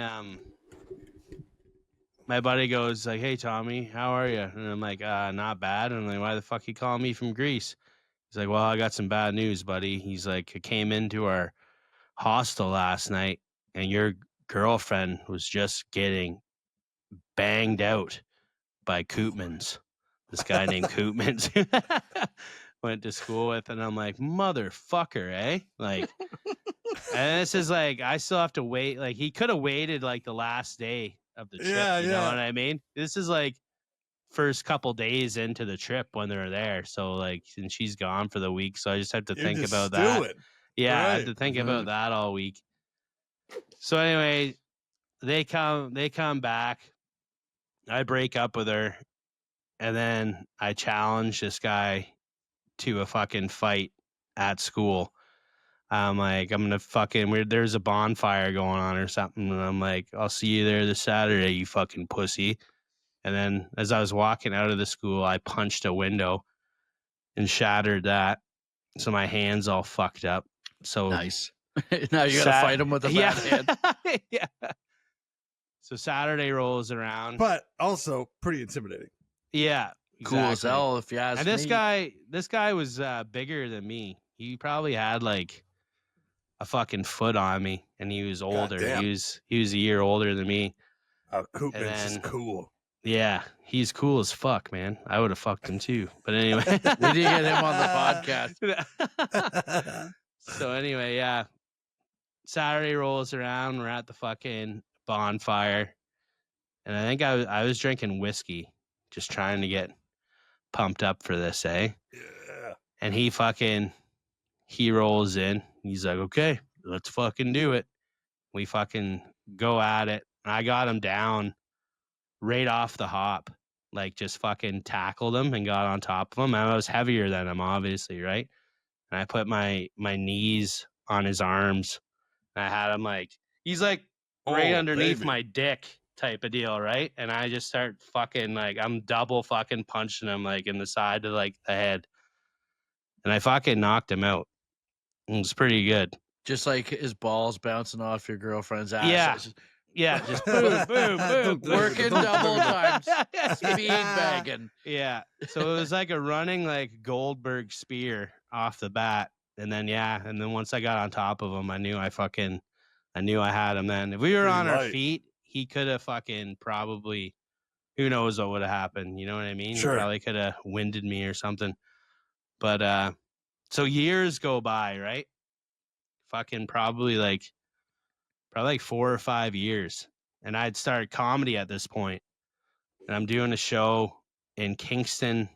my buddy goes like, "Hey Tommy, how are you?" And I'm like, "Not bad." And I'm like, "Why the fuck you calling me from Greece?" He's like, "Well, I got some bad news, buddy." He's like, "I came into our hostel last night, and your girlfriend was just getting banged out by Koopmans. This guy named Koopmans went to school with." And I'm like, "Motherfucker, eh?" Like, and this is like, I still have to wait. Like, he could have waited like the last day of the trip. You know what I mean? This is like first couple days into the trip when they're there. So like, and she's gone for the week. So I just have to think about that. Yeah, I have to think about that all week. So anyway, they come back. I break up with her, and then I challenge this guy to a fucking fight at school. I'm like, I'm gonna fucking, there's a bonfire going on or something, and I'm like, "I'll see you there this Saturday, you fucking pussy." And then as I was walking out of the school, I punched a window and shattered that, so my hand's all fucked up. So nice. Now you gotta fight him with a bad hand. Yeah. So Saturday rolls around, but also pretty intimidating. Yeah, exactly. Cool as hell, if you ask me. And this guy was bigger than me. He probably had like a fucking foot on me, and he was older. He was a year older than me. Oh, Koopman's is cool. Yeah, he's cool as fuck, man. I would have fucked him too. But anyway, we did get him on the podcast. So anyway, yeah. Saturday rolls around. We're at the fucking bonfire, and I think I was drinking whiskey, just trying to get pumped up for this, eh? Yeah. And he rolls in. He's like, "Okay, let's fucking do it." We fucking go at it. I got him down right off the hop, like just fucking tackled him and got on top of him. I was heavier than him, obviously, right? And I put my knees on his arms. And I had him like, he's like right underneath my dick type of deal, right? And I just start fucking like, I'm double fucking punching him like in the side of like the head. And I fucking knocked him out. It was pretty good. Just like his balls bouncing off your girlfriend's ass. Yeah. Yeah, just boom, boom, boom. Working double times. Speed bagging. Yeah. So it was like a running like Goldberg spear off the bat. And then, and then once I got on top of him, I knew I had him then. If we were on our feet, he could have fucking probably, who knows what would have happened. You know what I mean? Sure. He probably could have winded me or something. But, so years go by, right? Fucking probably like 4 or 5 years. And I'd started comedy at this point. And I'm doing a show in Kingston,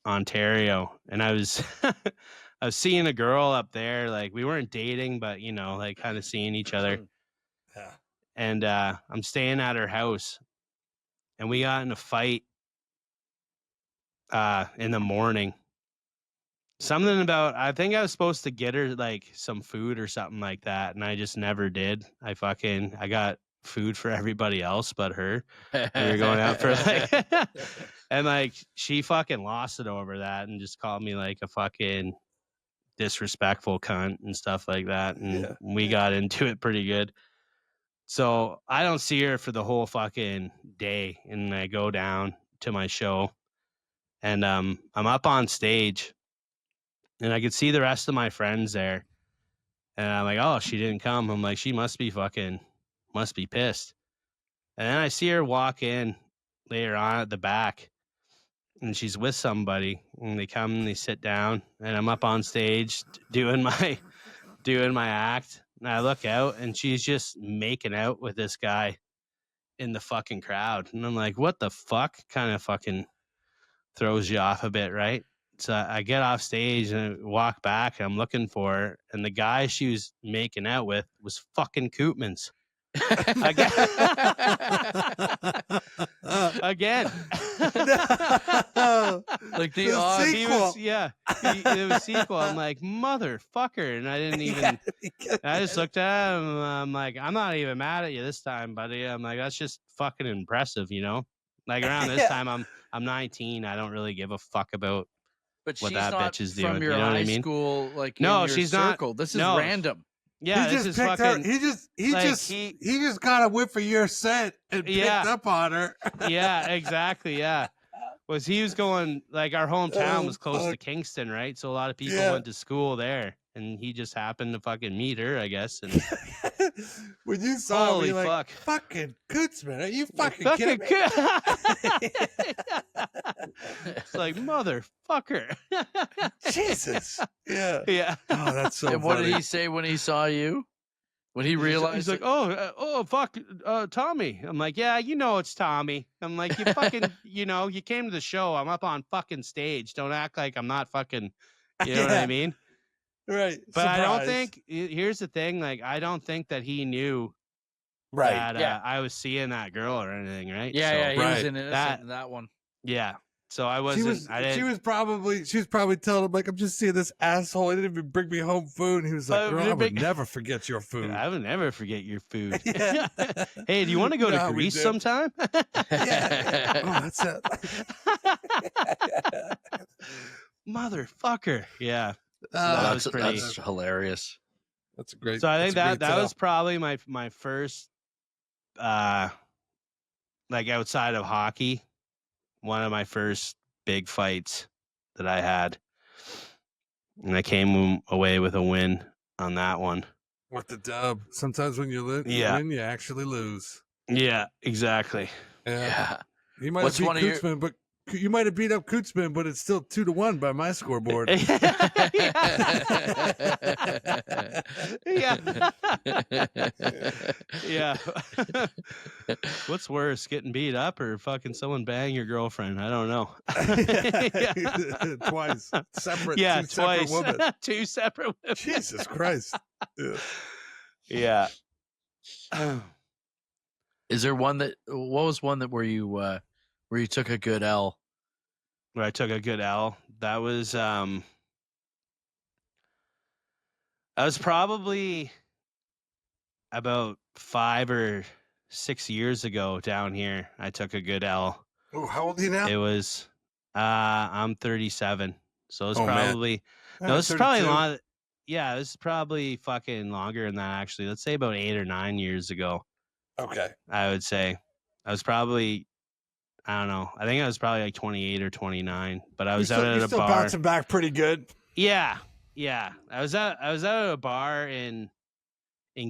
Ontario. And I was I was seeing a girl up there. Like, we weren't dating, but you know, like kind of seeing each other. Yeah. And I'm staying at her house. And we got in a fight in the morning. Something about, I think I was supposed to get her like some food or something like that, and I just never did. I got food for everybody else but her. We were going out for like, and like she fucking lost it over that and just called me like a fucking disrespectful cunt and stuff like that. And we got into it pretty good. So I don't see her for the whole fucking day, and I go down to my show, and I'm up on stage. And I could see the rest of my friends there. And I'm like, "Oh, she didn't come." I'm like, "She must be pissed." And then I see her walk in later on at the back. And she's with somebody. And they come and they sit down. And I'm up on stage doing my act. And I look out and she's just making out with this guy in the fucking crowd. And I'm like, what the fuck? Kind of fucking throws you off a bit, right? So I get off stage and walk back. And I'm looking for her, and the guy she was making out with was fucking Koopmans. Again. Like the sequel. It was sequel. I'm like, motherfucker. And I didn't even, I just looked at him. I'm like, I'm not even mad at you this time, buddy. I'm like, that's just fucking impressive, you know? Like around this time, I'm 19. I don't really give a fuck about but what she's that not bitch is from doing. your You know what I high mean? school, like No, in your she's circle. not. This is No. random. Yeah, he this just is picked fucking. her. He just got a whiff of your scent and picked up on her. Yeah, exactly. Yeah. He was going, like, our hometown was close to Kingston, right? So a lot of people went to school there, and he just happened to fucking meet her, I guess. And when you saw him, you're like, fucking Cootsman, are you fucking kidding me? It's like, motherfucker. Jesus. Yeah. Yeah. Oh, that's so And funny. what did he say when he saw you? When he realized, he's like, oh, fuck, Tommy. I'm like, yeah, you know it's Tommy. I'm like, you fucking, you know, you came to the show. I'm up on fucking stage. Don't act like I'm not fucking, you know what I mean? Right. But Surprise. I don't think, here's the thing, like, I don't think that he knew that I was seeing that girl or anything, right? Yeah, so, he was innocent in that one. Yeah. So I wasn't. She was probably telling him, like, I'm just seeing this asshole. He didn't even bring me home food. And he was like, girl, I would never forget your food. I would never forget your food. Hey, do you want to go to Greece sometime? Yeah. Oh, that's it. Motherfucker. Yeah. That's hilarious. That's a great. So I think that was probably my first, like, outside of hockey, one of my first big fights that I had. And I came away with a win on that one. With the dub. Sometimes when you win, you actually lose. Yeah, exactly. Yeah. You might have beat Cootsman, but you might have beat up Cootsman, but it's still 2-1 by my scoreboard. Yeah. What's worse, getting beat up or fucking someone bang your girlfriend? I don't know. Twice. Separate. Yeah, twice. Separate women. 2 separate women. Jesus Christ. Yeah. Is there one that? What was one that where you took a good L? Where I took a good L. That was probably about 5 or 6 years ago down here. I took a good L. Oh, how old are you now? It was I'm 37. So it's probably man. No, this is probably long. Yeah, this is probably fucking longer than that actually. Let's say about 8 or 9 years ago. Okay. I would say. I was probably, I don't know. I think I was probably like 28 or 29, but I was out at a bar. Bouncing back pretty good. Yeah. I was out at a bar in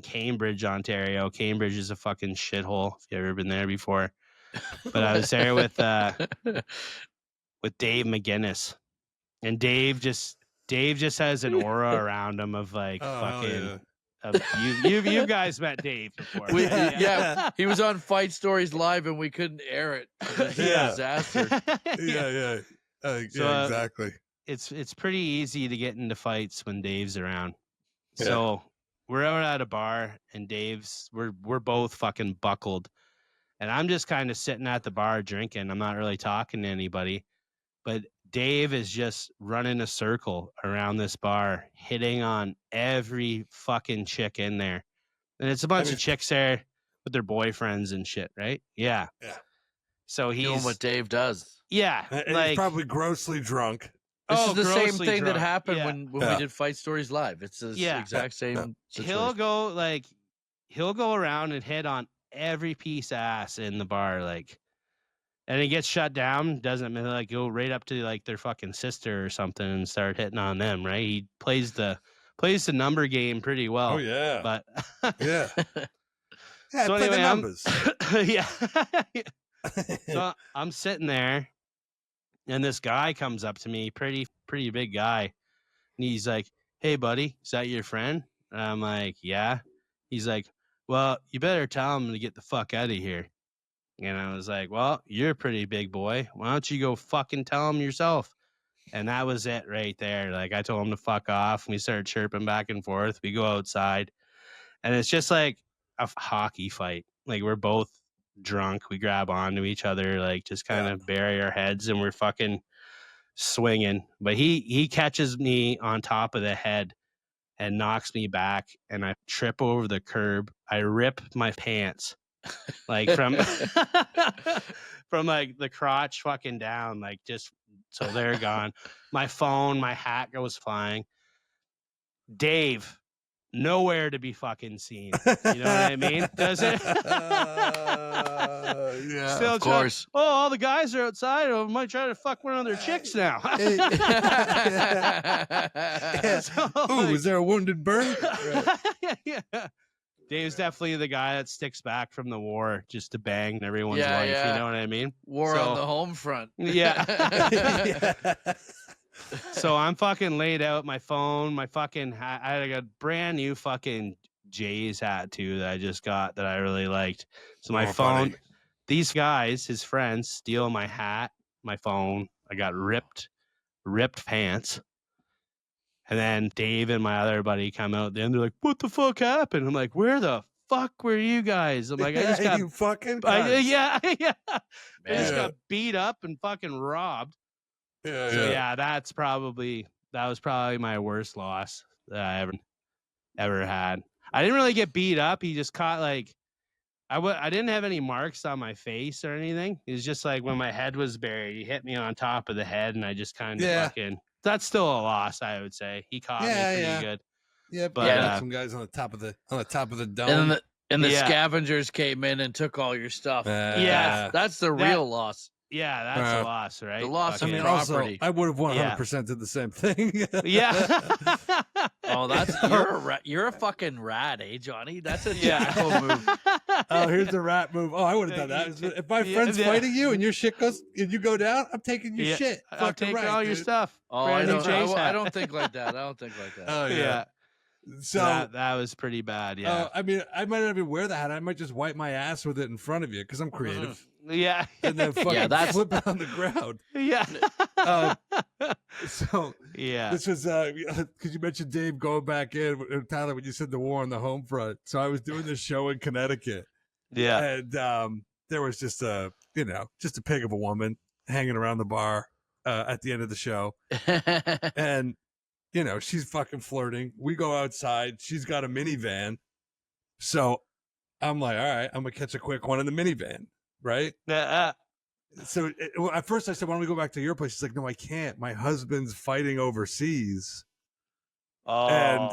Cambridge, Ontario. Cambridge is a fucking shithole if you've ever been there before. But I was there with Dave McGinnis. And Dave just has an aura around him of like fucking you guys met Dave before. Yeah, he was on Fight Stories Live and we couldn't air it. It was a disaster. Yeah, exactly. It's pretty easy to get into fights when Dave's around. Yeah. So we're out at a bar and we're both fucking buckled. And I'm just kind of sitting at the bar drinking. I'm not really talking to anybody. But Dave is just running a circle around this bar, hitting on every fucking chick in there. And it's a bunch of chicks there with their boyfriends and shit, right? Yeah. So he's doing what Dave does. Yeah. And he's probably grossly drunk. This is the same thing that happened when we did Fight Stories Live. It's the exact same situation. He'll go around and hit on every piece of ass in the bar, like, and he gets shut down. Doesn't like go right up to like their fucking sister or something and start hitting on them. Right? He plays the number game pretty well. Oh yeah, but yeah. So play anyway, the numbers. So I'm sitting there, and this guy comes up to me, pretty big guy, and he's like, "Hey, buddy, is that your friend?" And I'm like, "Yeah." He's like, "Well, you better tell him to get the fuck out of here." And I was like, "Well, you're a pretty big boy. Why don't you go fucking tell him yourself?" And that was it right there. Like, I told him to fuck off. And we started chirping back and forth. We go outside, and it's just like a hockey fight. Like, we're both drunk. We grab onto each other, like just kind of bury our heads, and we're fucking swinging. But he catches me on top of the head and knocks me back, and I trip over the curb. I rip my pants, like from from like the crotch fucking down, like just so they're gone. My phone, my hat goes flying. Dave, nowhere to be fucking seen. You know what I mean? Does it? Yeah, Still of course. All the guys are outside. I might try to fuck one of their chicks now. Is there a wounded bird? Yeah. Dave's definitely the guy that sticks back from the war just to bang everyone's wife. You know what I mean? War on the home front. Yeah. So I'm fucking laid out. My phone, my fucking hat. I had a brand new fucking Jay's hat too that I just got that I really liked. So my phone, funny. These guys, his friends, steal my hat, my phone. I got ripped pants. And then Dave and my other buddy come out. Then they're like, "What the fuck happened?" I'm like, "Where the fuck were you guys?" I'm like, "I just got you fucking yeah. I just got beat up and fucking robbed." Yeah, that was probably my worst loss that I ever had. I didn't really get beat up. He just caught like I didn't have any marks on my face or anything. It was just like when my head was buried, he hit me on top of the head, and I just kind of fucking. That's still a loss, I would say. He caught me pretty good. Yeah, but some guys on the top of the dome. And the scavengers came in and took all your stuff. That's the real loss. Yeah, that's a loss, right? The loss of property. Also, I would have 100% did the same thing. Yeah. Oh, you're a fucking rat, eh, Johnny? That's a jackal move. Oh, here's the rat move. Oh, I would have done that. If my friend's fighting you and your shit goes and you go down, I'm taking your shit. I'm taking all your stuff. Oh, I don't think like that. Oh yeah. So that was pretty bad. Yeah. I mean, I might not even wear the hat. I might just wipe my ass with it in front of you because I'm creative. Yeah. And then fucking flip it on the ground. Yeah. So this was because you mentioned Dave going back in, Tyler, when you said the war on the home front. So I was doing this show in Connecticut. Yeah. And there was just a pig of a woman hanging around the bar at the end of the show. And she's fucking flirting. We go outside. She's got a minivan. So I'm like, all right, I'm going to catch a quick one in the minivan. Right? So at first I said, why don't we go back to your place? She's like, no, I can't. My husband's fighting overseas. Oh. And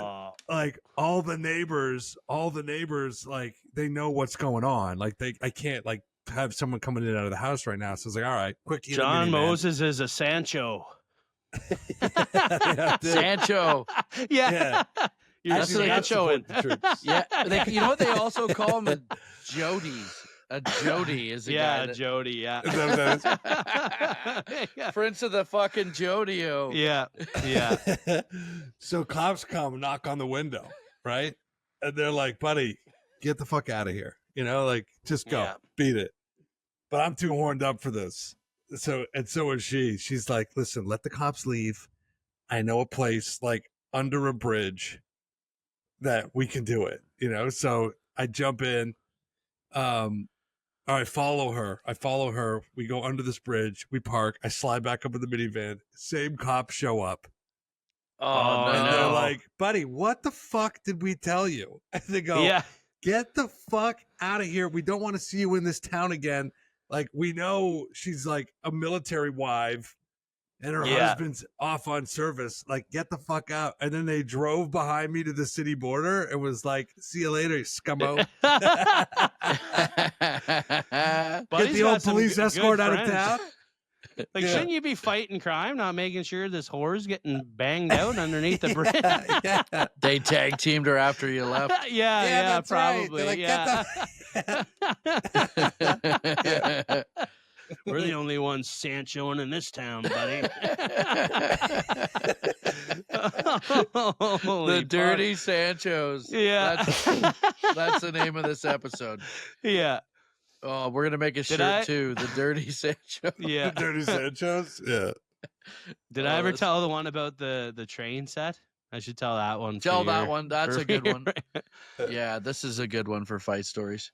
like all the neighbors, like they know what's going on. Like I can't like have someone coming in and out of the house right now. So I was like, all right, quick. John Moses is a Sancho. Sancho. Yeah. You're Sancho. Yeah. You know what they also call him? A Jody. A Jody is a guy. Yeah, Jody. Yeah. Prince of the fucking Jodio. Yeah. So cops come knock on the window, right? And they're like, buddy, get the fuck out of here. Like just go, beat it. But I'm too horned up for this. So is she. She's like, listen, let the cops leave. I know a place like under a bridge that we can do it. So I jump in. I follow her. We go under this bridge. We park. I slide back up in the minivan. Same cops show up. Oh, no. And they're like, buddy, what the fuck did we tell you? And they go, get the fuck out of here. We don't want to see you in this town again. Like, we know she's like a military wife and her husband's off on service. Like, get the fuck out. And then they drove behind me to the city border and was like, see you later, scummo. Get the old police escort out of town. Like, shouldn't you be fighting crime, not making sure this whore's getting banged out underneath the bridge? They tag teamed her after you left. Yeah, probably. Right. Like, we're the only ones Sanchoing in this town, buddy. The Dirty Sanchos. Yeah. That's the name of this episode. Yeah. Oh, we're going to make a shirt too. The Dirty Sancho. Yeah. The Dirty Sanchos? Yeah. Did I ever tell the one about the train set? I should tell that one. Tell that one. That's a good one. Yeah, this is a good one for fight stories.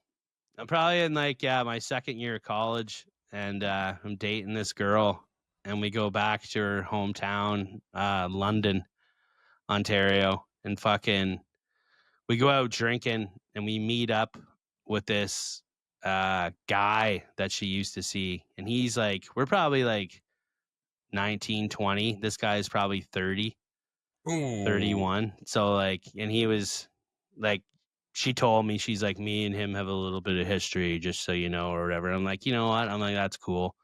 I'm probably in like my second year of college, and I'm dating this girl, and we go back to her hometown, London, Ontario, and fucking we go out drinking, and we meet up with this guy that she used to see, and he's like, we're probably like 19, 20. This guy's probably 30, Ooh. 31. So like, and he was like, she told me, she's like, me and him have a little bit of history, just so you know, or whatever. I'm like, you know what? I'm like, that's cool.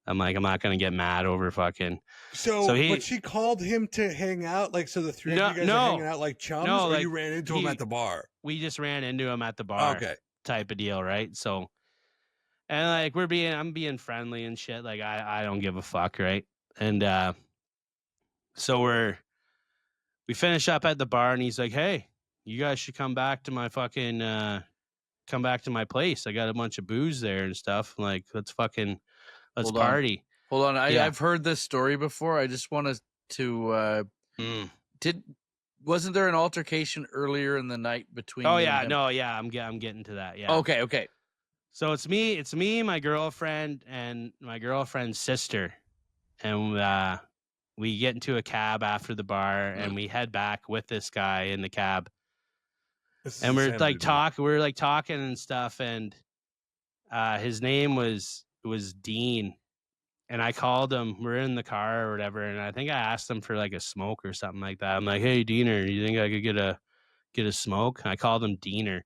I'm like, I'm not gonna get mad over fucking. But she called him to hang out, like, so the three of you guys are hanging out like chums, or like, you ran into him at the bar? We just ran into him at the bar, type of deal, right? So, and like I'm being friendly and shit. Like I don't give a fuck, right? And so we finish up at the bar, and he's like, hey, you guys should come back to my fucking come back to my place. I got a bunch of booze there and stuff. I'm like, let's party. Hold on. I've heard this story before. I just wanted to wasn't there an altercation earlier in the night between I'm getting to that. Yeah. Okay. So it's me, my girlfriend, and my girlfriend's sister. And we get into a cab after the bar, and we head back with this guy in the cab. And we're like talking and stuff, and his name was Dean. And I called him. We're in the car or whatever, and I think I asked him for like a smoke or something like that. I'm like, hey, Diener, you think I could get a smoke? And I called him Diener,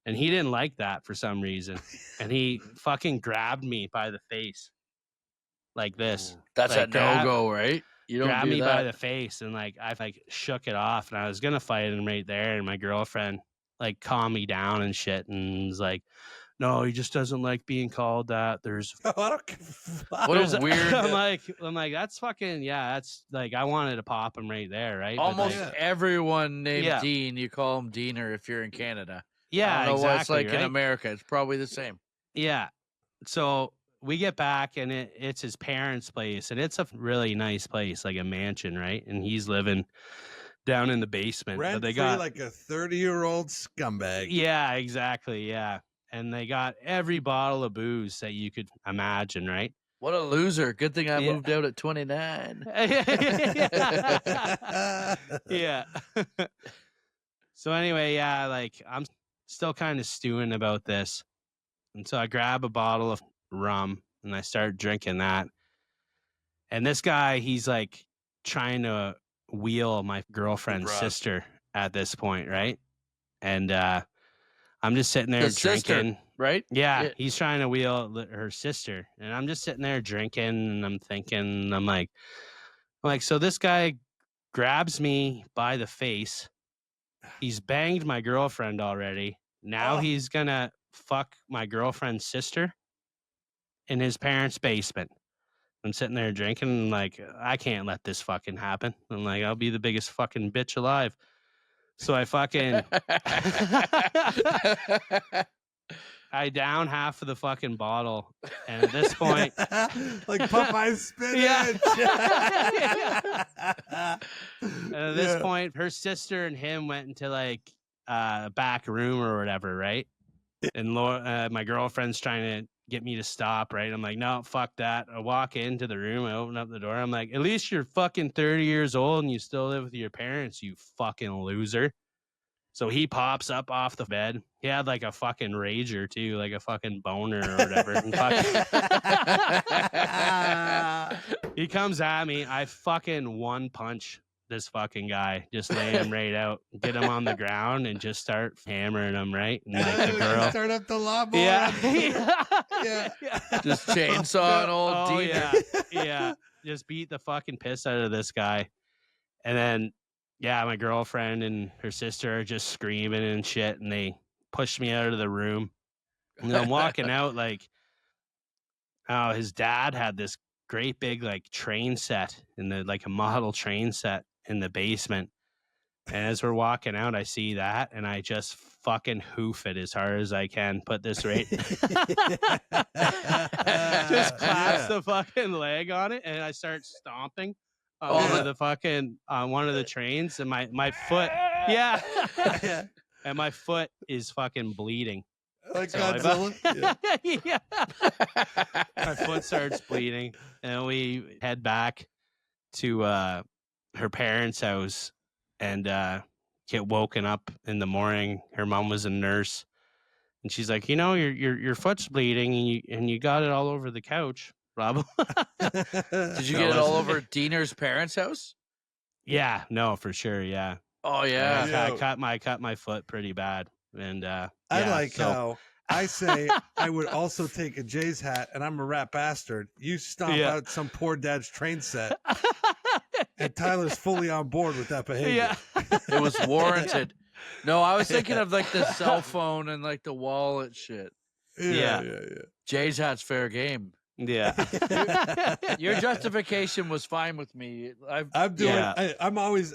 and he didn't like that for some reason. And he fucking grabbed me by the face like this. That's like, a no-go, right? You don't grab do me that. by the face, and like I like shook it off, and I was gonna fight him right there, and my girlfriend like calmed me down and shit, and was like, no, he just doesn't like being called that. There's what a weird. I'm like, that's fucking that's like, I wanted to pop him right there, right? Almost everyone named Dean, you call him Diener if you're in Canada. Yeah, I don't know what it's like right? in America. It's probably the same. Yeah. So we get back, and it's his parents' place, and it's a really nice place, like a mansion, right? And he's living down in the basement. Rent free, like a 30-year-old scumbag. Yeah, exactly. Yeah. And they got every bottle of booze that you could imagine, right? What a loser. Good thing I moved out at 29. Yeah. So anyway, like I'm still kind of stewing about this. And so I grab a bottle of rum, and I start drinking that. And this guy, he's like trying to wheel my girlfriend's sister at this point, right? And I'm just sitting there drinking, right? Yeah, he's trying to wheel her sister, and I'm just sitting there drinking, and I'm thinking, I'm like, so this guy grabs me by the face. He's banged my girlfriend already. Now he's gonna fuck my girlfriend's sister in his parents' basement. I'm sitting there drinking, and like, I can't let this fucking happen. I'm like, I'll be the biggest fucking bitch alive. So I fucking I down half of the fucking bottle, and at this point, like Popeye's spinach. And at this point, her sister and him went into like a back room or whatever, right? And my girlfriend's trying to get me to stop, right? I'm like, no, fuck that. I walk into the room, I open up the door. I'm like, at least you're fucking 30 years old and you still live with your parents, you fucking loser. So he pops up off the bed. He had like a fucking rager too, like a fucking boner or whatever. He comes at me. I fucking one punch this fucking guy, just lay him right out, get him on the ground, and just start hammering him, right? And like the girl start up the lawnmower. Yeah. Just chainsaw an old Diener. Yeah. Just beat the fucking piss out of this guy. And then my girlfriend and her sister are just screaming and shit, and they push me out of the room. And I'm walking out like, oh, his dad had this great big like train set like a model train set in the basement. And as we're walking out, I see that, and I just fucking hoof it as hard as I can. Put this right. Just clasp the fucking leg on it, and I start stomping on one of the trains, and my foot, and my foot is fucking bleeding. Like Godzilla. Yeah. My foot starts bleeding, and we head back to her parents' house, and get woken up in the morning. Her mom was a nurse, and she's like, your foot's bleeding, and you got it all over the couch, Rob. Did you get it all over Diener's parents' house? Yeah, no, for sure, yeah. Oh yeah, I cut my foot pretty bad, and I like how I say I would also take a Jay's hat, and I'm a rat bastard. You stomp out some poor dad's train set, and Tyler's fully on board with that behavior. Yeah, it was warranted. No, I was thinking of like the cell phone and like the wallet shit. Yeah. Jay's hat's fair game. Yeah. Your justification was fine with me. I'm doing. Yeah. I'm always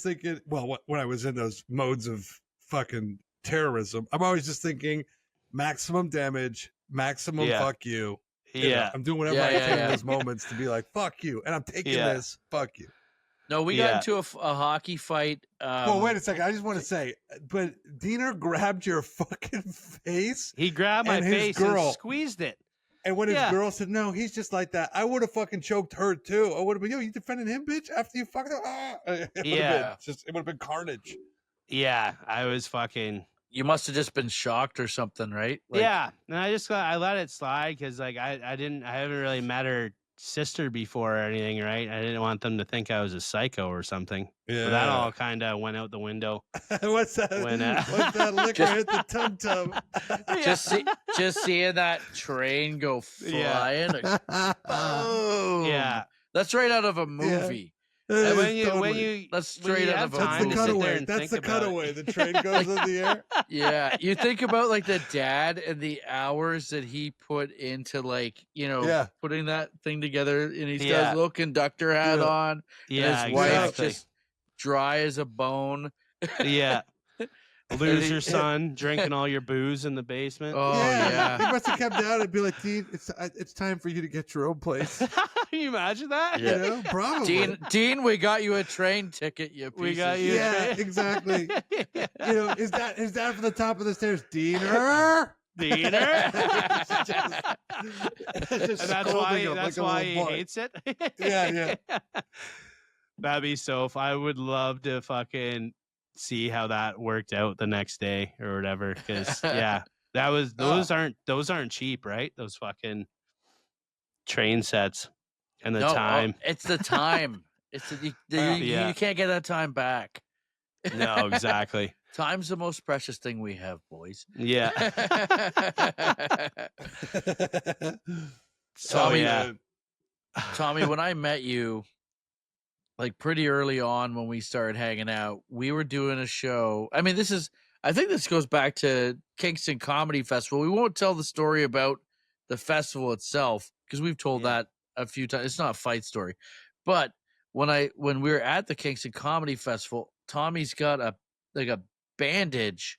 thinking. Well, when I was in those modes of fucking terrorism, I'm always just thinking maximum damage, maximum fuck you. Yeah. I'm doing whatever I can in those moments to be like fuck you, and I'm taking this. Fuck you. No, we got into a hockey fight. Well, wait a second. I just want to say, but Diener grabbed your fucking face. He grabbed my face and squeezed it. And when his girl said, no, he's just like that, I would have fucking choked her too. I would have been, you defending him, bitch, after you fucked her? It would have been carnage. Yeah, I was fucking. You must have just been shocked or something, right? Like, yeah, and I let it slide because like I haven't really met her sister before or anything, right? I didn't want them to think I was a psycho or something. Yeah, but that all kind of went out the window. What's that? What's that liquor hit the tum tum? Just seeing that train go flying. Oh, yeah, that's right out of a movie. Yeah. That's straight out of a movie. That's the cutaway. That's the cutaway. The train goes in the air. Yeah, you think about like the dad and the hours that he put into like putting that thing together, and he's got his little conductor hat on. Yeah, and his wife just dry as a bone. Yeah. Lose your son drinking all your booze in the basement. Oh yeah. He must have come down and be like, Dean, it's time for you to get your own place. Can you imagine that? Yeah, probably. Dean, we got you a train ticket. We got you. Yeah, exactly. Is that from the top of the stairs, Diener? Diener. That's why he hates it. Yeah. That'd be so. I would love to fucking see how that worked out the next day or whatever, because those aren't cheap, right? Those fucking train sets and the time. It's the time. It's you can't get that time back. No, exactly. Time's the most precious thing we have, boys. Yeah. Tommy, when I met you, like pretty early on when we started hanging out, we were doing a show. I mean, I think this goes back to Kingston Comedy Festival. We won't tell the story about the festival itself because we've told that a few times. It's not a fight story. But when we were at the Kingston Comedy Festival, Tommy's got a bandage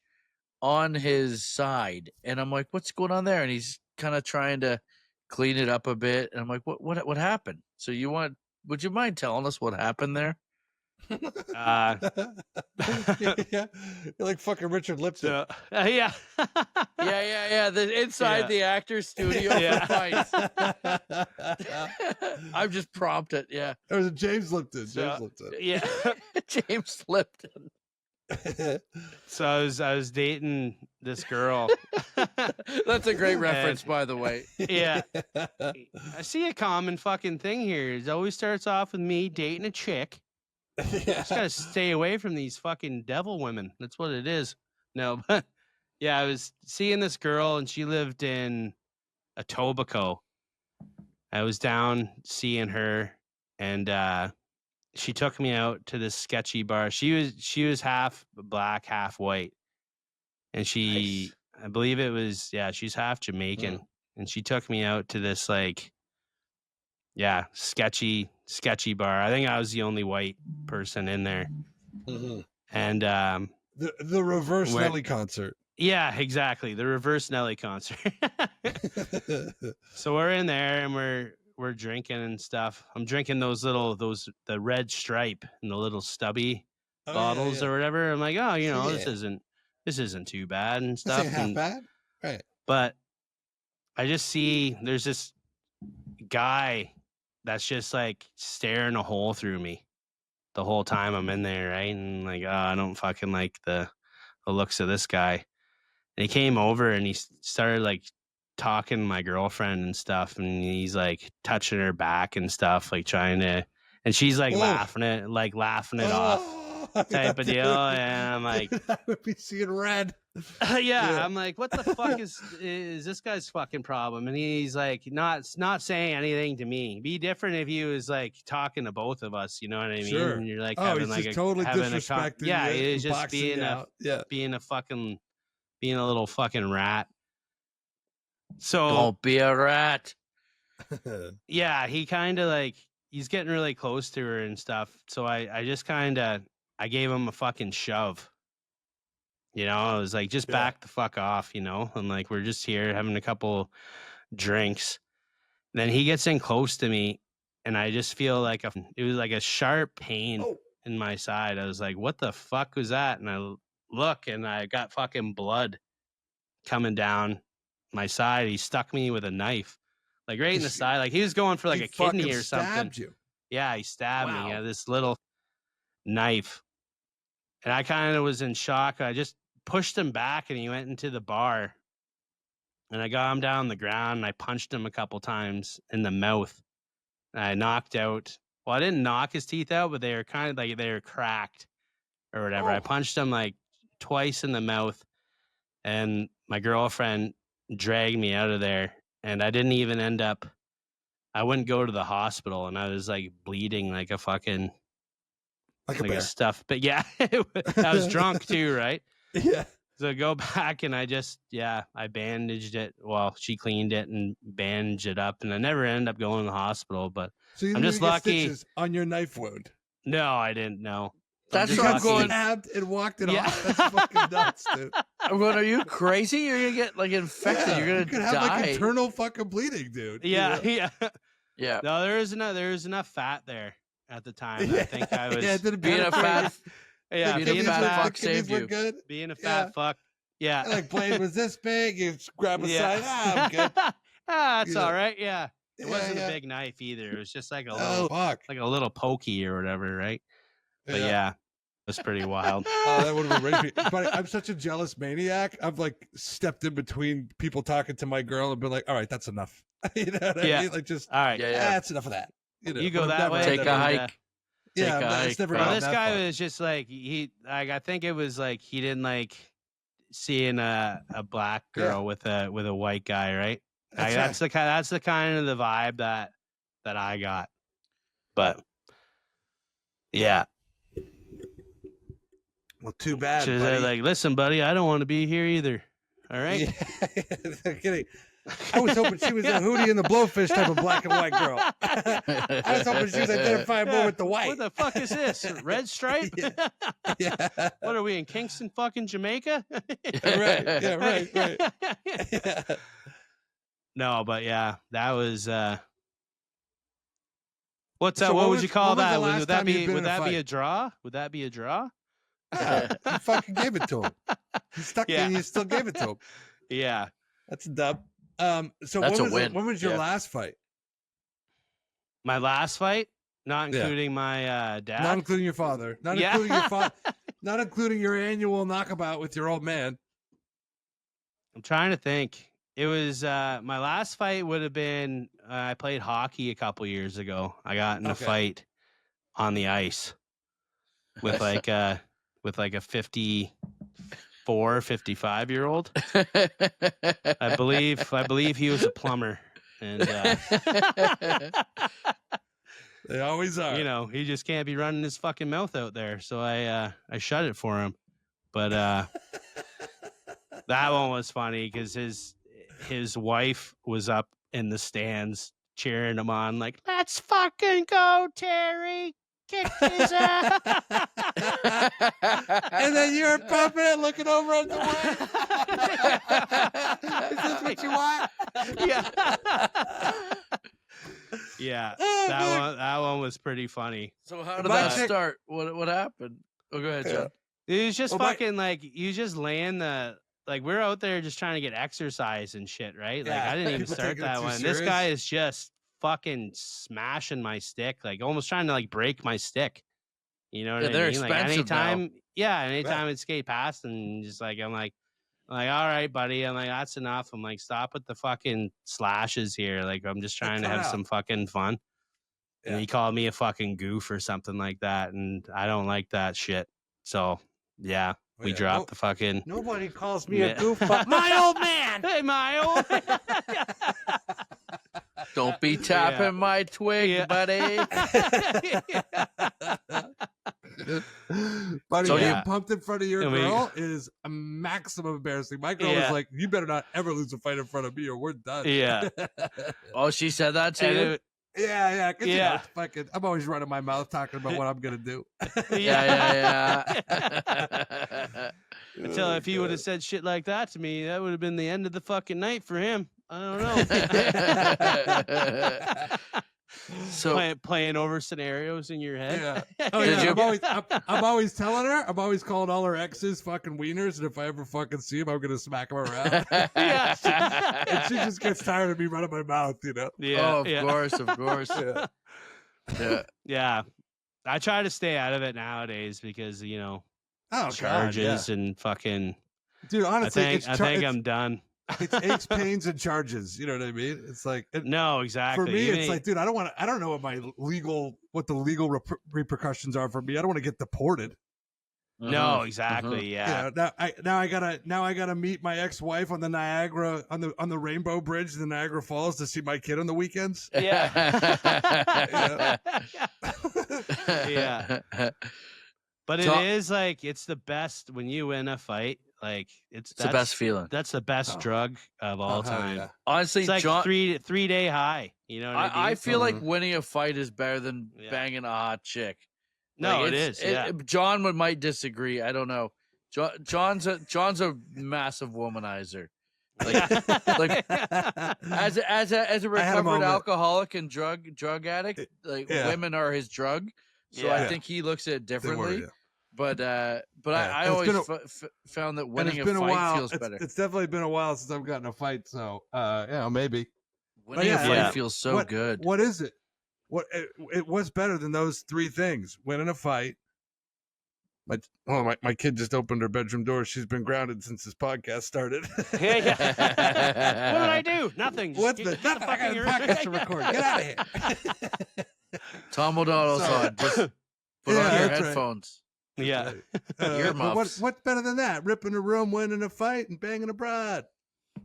on his side. And I'm like, what's going on there? And he's kind of trying to clean it up a bit. And I'm like, what happened? So would you mind telling us what happened there? Yeah. You're like fucking Richard Lipton. Yeah. Inside the actor's studio for fights. I'm just prompted. Yeah. There was a James Lipton. Yeah. James Lipton. So I was dating this girl. That's a great reference, by the way. Yeah. I see a common fucking thing here. It always starts off with me dating a chick. Just gotta stay away from these fucking devil women. That's what it is. No, but yeah, I was seeing this girl and she lived in Etobicoke. I was down seeing her, and she took me out to this sketchy bar. She was half black, half white. And Nice. I believe it was, she's half Jamaican. And she took me out to this sketchy bar. I think I was the only white person in there. Mm-hmm. And the reverse Nelly concert. Yeah, exactly. The reverse Nelly concert. So we're in there and we're drinking and stuff. I'm drinking the red Stripe and the little stubby bottles or whatever. I'm like, this isn't too bad and stuff. This ain't half bad. Right. But I just see there's this guy that's just like staring a hole through me the whole time I'm in there, right? And like, I don't fucking like the looks of this guy. And he came over and he started like talking to my girlfriend and stuff, and he's like touching her back and stuff, like trying to, and she's like laughing it off type of deal. And I'm like, I would be seeing red. yeah, I'm like, what the fuck is this guy's fucking problem? And he's like, not saying anything to me. Be different if he was like talking to both of us, you know what I mean? Sure. And you're like, he's like just totally disrespecting. Yeah, you, he's just being a little fucking rat. So don't be a rat. Yeah, he kind of like, he's getting really close to her and stuff. So I just kind of, I gave him a fucking shove. You know, I was like, just back the fuck off, you know? I'm like, we're just here having a couple drinks. Then he gets in close to me, and I just feel like it was like a sharp pain in my side. I was like, what the fuck was that? And I look, and I got fucking blood coming down my side. He stuck me with a knife, like right in the side. Like he was going for like a kidney or something. Stabbed you. Yeah, he stabbed me. Yeah, this little knife. And I kind of was in shock. I just pushed him back, and he went into the bar. And I got him down on the ground, and I punched him a couple times in the mouth. And I knocked out. Well, I didn't knock his teeth out, but they were kind of like they were cracked or whatever. I punched him like twice in the mouth, and my girlfriend dragged me out of there. And I didn't even end up. I wouldn't go to the hospital, and I was like bleeding like a fucking. Like a stuff, but yeah, I was drunk too, right? Yeah. So I go back, and I just, I bandaged it. Well, she cleaned it and bandaged it up, and I never ended up going to the hospital. But so I'm just lucky. Stitches on your knife wound? No, I didn't know. That's what I'm going. Stabbed and walked it off. That's fucking nuts, dude. What, are you crazy? You're gonna get like infected. Yeah, You're gonna have die. Like internal fucking bleeding, dude. Yeah, you know? Yeah. No, there was enough fat there at the time. I think I was being a fat. Yeah, being a fat fuck saved you. Good. Being a fat fuck. Yeah. Like blade was this big, you grab a side. I'm good. That's all right. Yeah. It wasn't a big knife either. It was just like a little like a little pokey or whatever, right? But yeah, it was pretty wild. That would have been crazy. But I'm such a jealous maniac. I've like stepped in between people talking to my girl and been like, all right, that's enough. You know what I mean? Like just all right, that's enough of that. You know, you go that way. Take a hike. It's never this guy was just like I think it was like he didn't like seeing a black girl with a white guy, right? That's the kind of the vibe that I got. But yeah. Well, too bad. So they're like, listen, buddy, I don't want to be here either. All right. Yeah. Kidding. I was hoping she was a Hootie and the Blowfish type of black and white girl. I was hoping she was identifying more with the white. What the fuck is this? Red stripe? Yeah. What are we in Kingston, fucking Jamaica? Right. Yeah. Right. Yeah. No, but yeah, that was. What's that? What would you call that? Would that be a draw? Would that be a draw? Yeah, you fucking gave it to him. He stuck me and you still gave it to him. Yeah. That's a dub. So that's when was your last fight? My last fight? Not including my dad? Not including your father. Not including your father. Not including your annual knockabout with your old man. I'm trying to think. It was my last fight would have been I played hockey a couple years ago. I got in a fight on the ice with like a 54, 55-year-old. I believe he was a plumber, and they always are. You know, he just can't be running his fucking mouth out there. So I shut it for him. But that one was funny because his wife was up in the stands cheering him on, like, "Let's fucking go, Terry! Kick his ass!" And then you're pumping it, looking over at the way. Is this what you want? Yeah. Yeah. That one was pretty funny. So how did that start? What happened? Oh, go ahead, John. It was just fucking like you just laying the like we're out there just trying to get exercise and shit, right? Like Yeah. I didn't even People start taking it that too one. This serious. guy is just fucking smashing my stick, like almost trying to like break my stick. You know what I mean? they're Like expensive now. anytime it skate past and just like I'm like, all right, buddy. I'm like, that's enough. I'm like, stop with the fucking slashes here. Like I'm just trying to have some fucking fun. And he called me a fucking goof or something like that, and I don't like that shit. So yeah, we dropped the fucking. Nobody calls me a goof, but my old man. Hey, my old man. Don't be tapping my twig, buddy. Buddy, so getting pumped in front of your girl is a maximum embarrassing. My girl was like, "You better not ever lose a fight in front of me, or we're done." Yeah. Oh, she said that to you? Yeah. You know, it's fucking, I'm always running my mouth talking about what I'm gonna do. Yeah. Until if he would have said shit like that to me, that would have been the end of the fucking night for him. I don't know. So playing over scenarios in your head. Yeah. Oh yeah. I'm always telling her. I'm always calling all her exes fucking wieners, and if I ever fucking see him, I'm gonna smack them around. Yeah. And she just gets tired of me running my mouth, you know. Yeah. Oh, of course. Yeah. I try to stay out of it nowadays because charges and fucking. Dude, honestly, I think I'm done. It's aches, pains, and charges. You know what I mean? It's like no, exactly. For me, it's like, dude, I don't know what the legal repercussions are for me. I don't want to get deported. No, exactly. Yeah. Now I gotta meet my ex-wife on the Niagara on the Rainbow Bridge in the Niagara Falls to see my kid on the weekends. Yeah. Yeah. But it is like it's the best when you win a fight. Like it's the best feeling. That's the best drug of all time. Yeah. Honestly, it's like John, 3-day high. You know what I mean? I feel like winning a fight is better than banging a hot chick. No, it is. John might disagree. I don't know. John's a massive womanizer. Like as a recovered alcoholic and drug addict, women are his drug. So I think he looks at it differently. But I always found that winning a fight feels better. It's definitely been a while since I've gotten a fight, so maybe. Winning a fight feels so good. What is it? What's better than those three things? Winning a fight. My kid just opened her bedroom door. She's been grounded since this podcast started. What did I do? Nothing. Nothing. I got a podcast to record. Get out of here. Tom O'Donnell's on. Just put on your headphones. Right. Yeah. Earmuffs. What's better than that? Ripping a room, winning a fight, and banging a broad.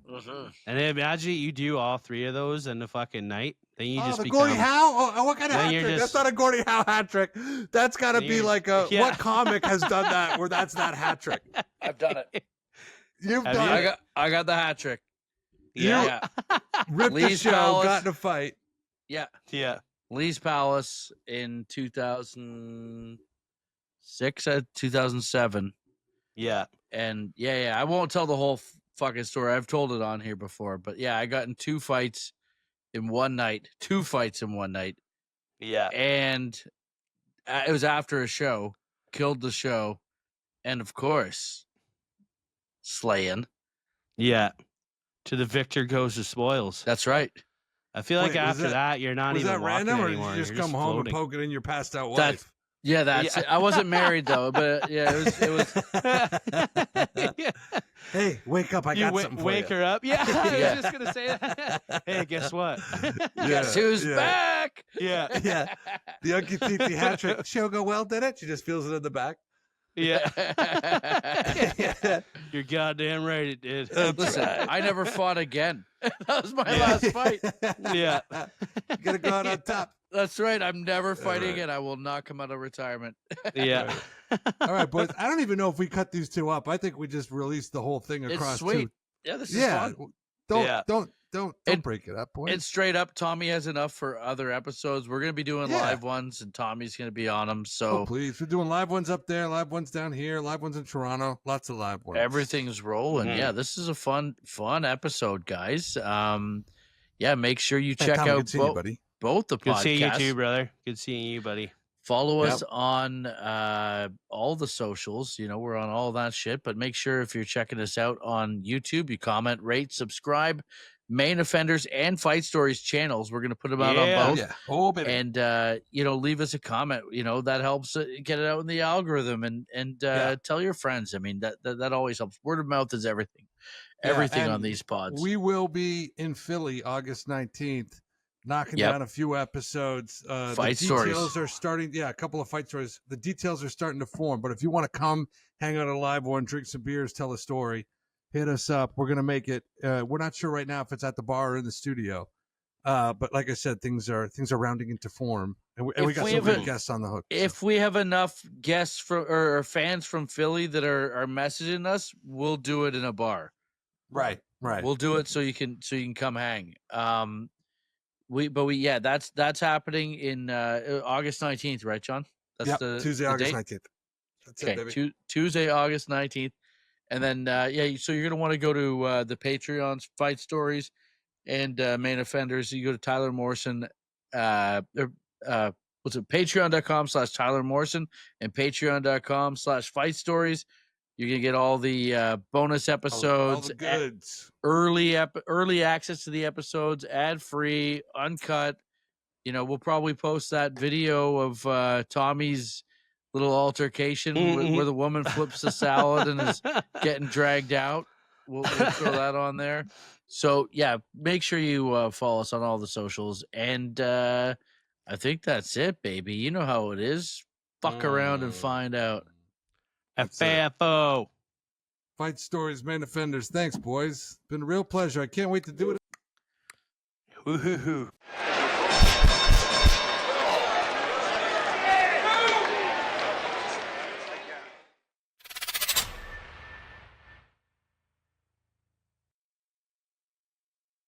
And then imagine you do all three of those in the fucking night. Then you just become... Gordie Howe? Oh, what kind of hat trick? That's not a Gordie Howe hat trick. That's got to be like a... Yeah. What comic has done that where that's not hat trick? I've done it. You've done it. I got the hat trick. Yeah. Ripped Lee's the show, Palace. Got in a fight. Yeah. Yeah. Lee's Palace in 2006, 2007. Yeah. And I won't tell the whole fucking story. I've told it on here before, but I got in 2 fights in one night. 2 fights in one night. Yeah. And it was after a show. Killed the show. And of course, slaying. Yeah. To the victor goes the spoils. That's right. I feel like after that, you're not even walking anymore. Or did you just come home and poke it in your passed out wife? That's it. I wasn't married though, but it was. Hey, wake up! I got something for you. Wake her up. Yeah, I was just gonna say that. Hey, guess what? Guess who's back? Yeah. The Unky Titi hat trick. She'll go well, did it? She just feels it in the back. Yeah. You're goddamn right it did. Listen, I never fought again. That was my last fight. Yeah. You gotta go out on top. That's right. I'm never fighting again. I will not come out of retirement. Yeah. All right, boys. I don't even know if we cut these 2 up. I think we just released the whole thing across. It's sweet. 2. Yeah, this is fun. Don't break it up, boys. And straight up, Tommy has enough for other episodes. We're going to be doing live ones, and Tommy's going to be on them. So please, we're doing live ones up there, live ones down here, live ones in Toronto. Lots of live ones. Everything's rolling. Mm-hmm. Yeah, this is a fun episode, guys. Make sure you check out both the podcasts. Good seeing you too, brother. Good seeing you, buddy. Follow us on all the socials. You know, we're on all that shit. But make sure if you're checking us out on YouTube, you comment, rate, subscribe. Main Offenders and Fight Stories channels. We're going to put them out on both. Yeah. Oh, baby. And, you know, leave us a comment. You know, that helps get it out in the algorithm. And tell your friends. I mean, that always helps. Word of mouth is everything. Everything on these pods. We will be in Philly August 19th. Knocking down a few episodes. Fight the details are starting. Yeah, a couple of fight stories. The details are starting to form. But if you want to come, hang out at a live one, drink some beers, tell a story, hit us up. We're going to make it. We're not sure right now if it's at the bar or in the studio. But like I said, things are rounding into form. And we got some good guests on the hook. If we have enough guests or fans from Philly that are messaging us, we'll do it in a bar. Right. We'll do it so you can come hang. That's happening in August 19th, right, John? That's Tuesday, August 19th. That's it, baby. Tuesday, August 19th. And then so you're gonna want to go to the Patreon's Fight Stories and Main Offenders. You go to Tyler Morrison, patreon.com/Tyler Morrison and patreon.com/Fight Stories. You're gonna get all the bonus episodes, all the goods, early access to the episodes, ad free, uncut. You know, we'll probably post that video of Tommy's little altercation where the woman flips the salad and is getting dragged out. We'll throw that on there. So yeah, make sure you follow us on all the socials, and I think that's it, baby. You know how it is. Fuck around and find out. FAFO. Fight Stories, Main Offenders. Thanks, boys. Been a real pleasure. I can't wait to do it. Woo-hoo-hoo.